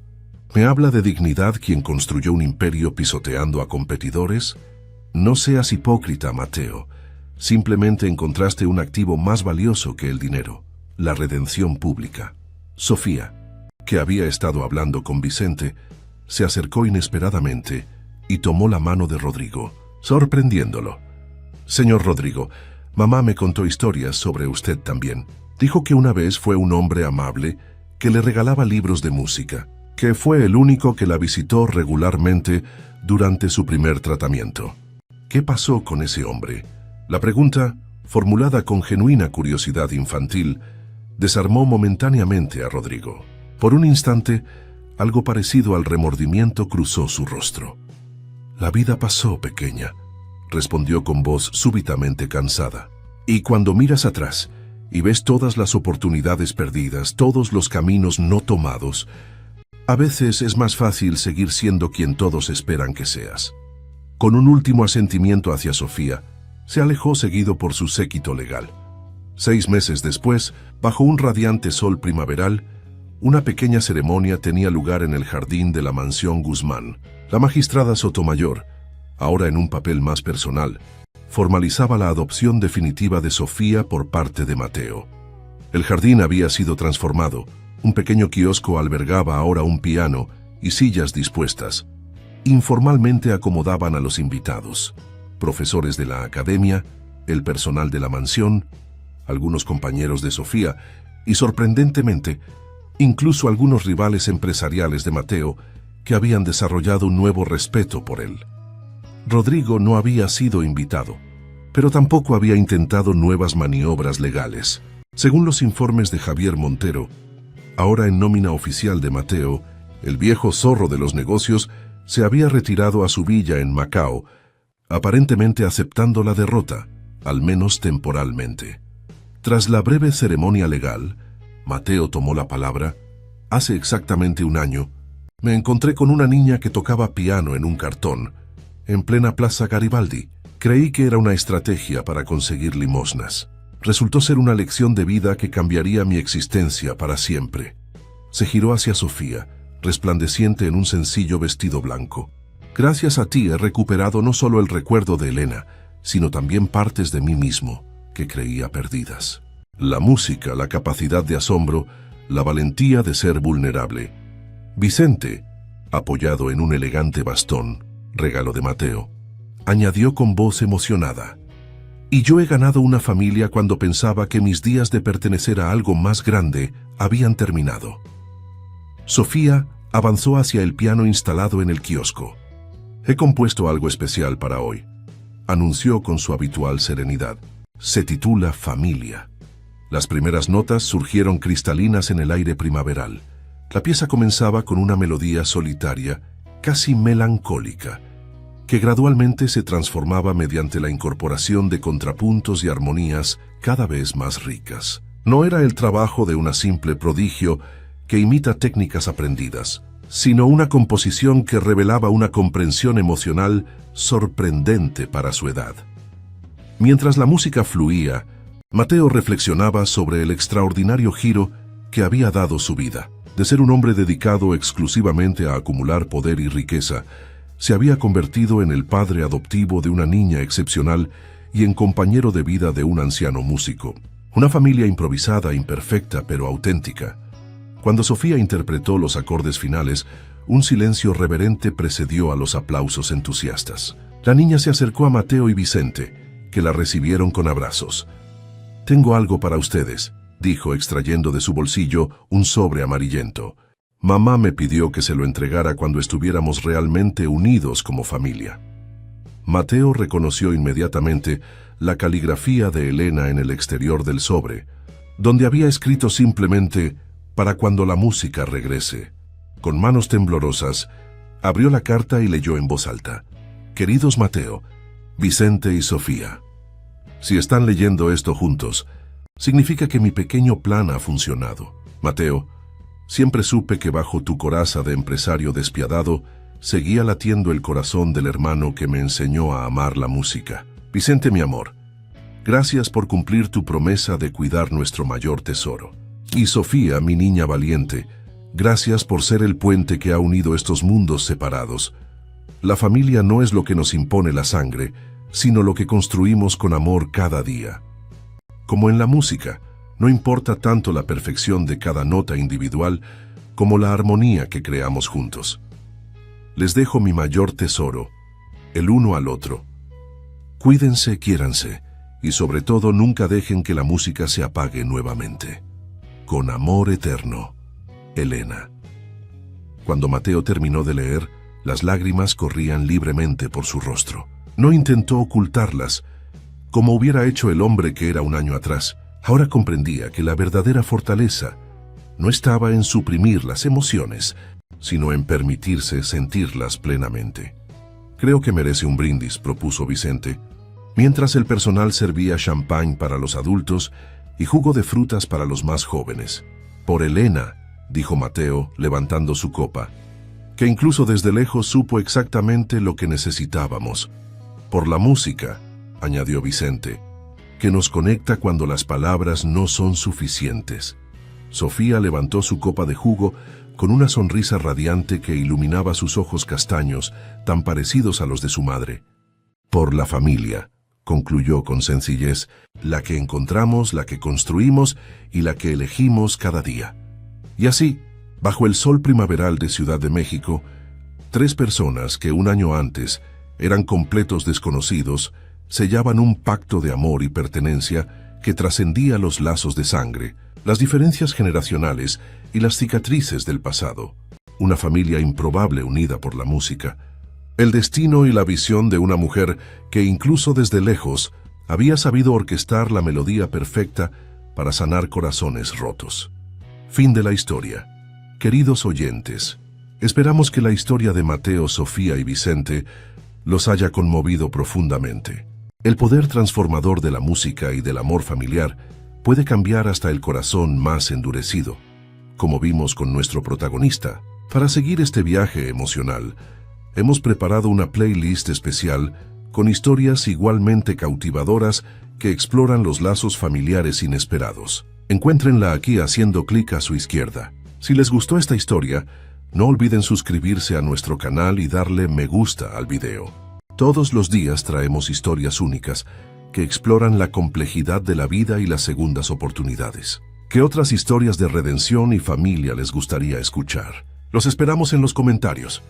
¿Me habla de dignidad quien construyó un imperio pisoteando a competidores? No seas hipócrita, Mateo. Simplemente encontraste un activo más valioso que el dinero, la redención pública. Sofía, que había estado hablando con Vicente, se acercó inesperadamente y tomó la mano de Rodrigo, sorprendiéndolo. Señor Rodrigo, mamá me contó historias sobre usted también. Dijo que una vez fue un hombre amable que le regalaba libros de música, que fue el único que la visitó regularmente durante su primer tratamiento. ¿Qué pasó con ese hombre? La pregunta, formulada con genuina curiosidad infantil, desarmó momentáneamente a Rodrigo. Por un instante, algo parecido al remordimiento cruzó su rostro. La vida pasó, pequeña, respondió con voz súbitamente cansada. Y cuando miras atrás y ves todas las oportunidades perdidas, todos los caminos no tomados, a veces es más fácil seguir siendo quien todos esperan que seas. Con un último asentimiento hacia Sofía, se alejó seguido por su séquito legal. 6 meses después, bajo un radiante sol primaveral, una pequeña ceremonia tenía lugar en el jardín de la mansión Guzmán. La magistrada Sotomayor, ahora en un papel más personal, formalizaba la adopción definitiva de Sofía por parte de Mateo. El jardín había sido transformado. Un pequeño kiosco albergaba ahora un piano y sillas dispuestas. Informalmente acomodaban a los invitados, profesores de la academia, el personal de la mansión, algunos compañeros de Sofía y, sorprendentemente, incluso algunos rivales empresariales de Mateo que habían desarrollado un nuevo respeto por él. Rodrigo no había sido invitado, pero tampoco había intentado nuevas maniobras legales. Según los informes de Javier Montero, ahora en nómina oficial de Mateo, el viejo zorro de los negocios se había retirado a su villa en Macao, aparentemente aceptando la derrota, al menos temporalmente. Tras la breve ceremonia legal, Mateo tomó la palabra. Hace exactamente 1 año, me encontré con una niña que tocaba piano en un cartón, en plena Plaza Garibaldi. Creí que era una estrategia para conseguir limosnas. Resultó ser una lección de vida que cambiaría mi existencia para siempre. Se giró hacia Sofía, resplandeciente en un sencillo vestido blanco. Gracias a ti he recuperado no solo el recuerdo de Elena, sino también partes de mí mismo que creía perdidas. La música, la capacidad de asombro, la valentía de ser vulnerable. Vicente, apoyado en un elegante bastón, regalo de Mateo, añadió con voz emocionada: y yo he ganado una familia cuando pensaba que mis días de pertenecer a algo más grande habían terminado. Sofía avanzó hacia el piano instalado en el kiosco. He compuesto algo especial para hoy, anunció con su habitual serenidad. Se titula Familia. Las primeras notas surgieron cristalinas en el aire primaveral. La pieza comenzaba con una melodía solitaria, casi melancólica, que gradualmente se transformaba mediante la incorporación de contrapuntos y armonías cada vez más ricas. No era el trabajo de una simple prodigio que imita técnicas aprendidas, sino una composición que revelaba una comprensión emocional sorprendente para su edad. Mientras la música fluía, Mateo reflexionaba sobre el extraordinario giro que había dado su vida. De ser un hombre dedicado exclusivamente a acumular poder y riqueza, se había convertido en el padre adoptivo de una niña excepcional y en compañero de vida de un anciano músico. Una familia improvisada, imperfecta, pero auténtica. Cuando Sofía interpretó los acordes finales, un silencio reverente precedió a los aplausos entusiastas. La niña se acercó a Mateo y Vicente, que la recibieron con abrazos. «Tengo algo para ustedes», dijo extrayendo de su bolsillo un sobre amarillento. «Mamá me pidió que se lo entregara cuando estuviéramos realmente unidos como familia». Mateo reconoció inmediatamente la caligrafía de Elena en el exterior del sobre, donde había escrito simplemente «para cuando la música regrese». Con manos temblorosas, abrió la carta y leyó en voz alta: «Queridos Mateo, Vicente y Sofía, si están leyendo esto juntos, significa que mi pequeño plan ha funcionado. Mateo, siempre supe que bajo tu coraza de empresario despiadado seguía latiendo el corazón del hermano que me enseñó a amar la música. Vicente, mi amor, Gracias por cumplir tu promesa de cuidar nuestro mayor tesoro. Y Sofía, mi niña valiente, gracias por ser el puente que ha unido estos mundos separados. La familia no es lo que nos impone la sangre, sino lo que construimos con amor cada día. Como en la música, no importa tanto la perfección de cada nota individual como la armonía que creamos juntos. Les dejo mi mayor tesoro, el uno al otro. Cuídense, quiéranse, y sobre todo nunca dejen que la música se apague nuevamente. Con amor eterno, Elena. Cuando Mateo terminó de leer, las lágrimas corrían libremente por su rostro. No intentó ocultarlas, como hubiera hecho el hombre que era un año atrás. Ahora comprendía que la verdadera fortaleza no estaba en suprimir las emociones, sino en permitirse sentirlas plenamente. Creo que merece un brindis, propuso Vicente, mientras el personal servía champán para los adultos y jugo de frutas para los más jóvenes. Por Elena, dijo Mateo, levantando su copa, que incluso desde lejos supo exactamente lo que necesitábamos. Por la música, añadió Vicente, que nos conecta cuando las palabras no son suficientes. Sofía levantó su copa de jugo con una sonrisa radiante que iluminaba sus ojos castaños, tan parecidos a los de su madre. Por la familia, concluyó con sencillez, la que encontramos, la que construimos y la que elegimos cada día. Y así, bajo el sol primaveral de Ciudad de México, 3 personas que un año antes eran completos desconocidos, sellaban un pacto de amor y pertenencia que trascendía los lazos de sangre, las diferencias generacionales y las cicatrices del pasado. Una familia improbable unida por la música. El destino y la visión de una mujer que incluso desde lejos había sabido orquestar la melodía perfecta para sanar corazones rotos. Fin de la historia. Queridos oyentes, esperamos que la historia de Mateo, Sofía y Vicente los haya conmovido profundamente. El poder transformador de la música y del amor familiar puede cambiar hasta el corazón más endurecido, como vimos con nuestro protagonista. Para seguir este viaje emocional, hemos preparado una playlist especial con historias igualmente cautivadoras que exploran los lazos familiares inesperados. Encuéntrenla aquí haciendo clic a su izquierda. Si les gustó esta historia, no olviden suscribirse a nuestro canal y darle me gusta al video. Todos los días traemos historias únicas que exploran la complejidad de la vida y las segundas oportunidades. ¿Qué otras historias de redención y familia les gustaría escuchar? Los esperamos en los comentarios.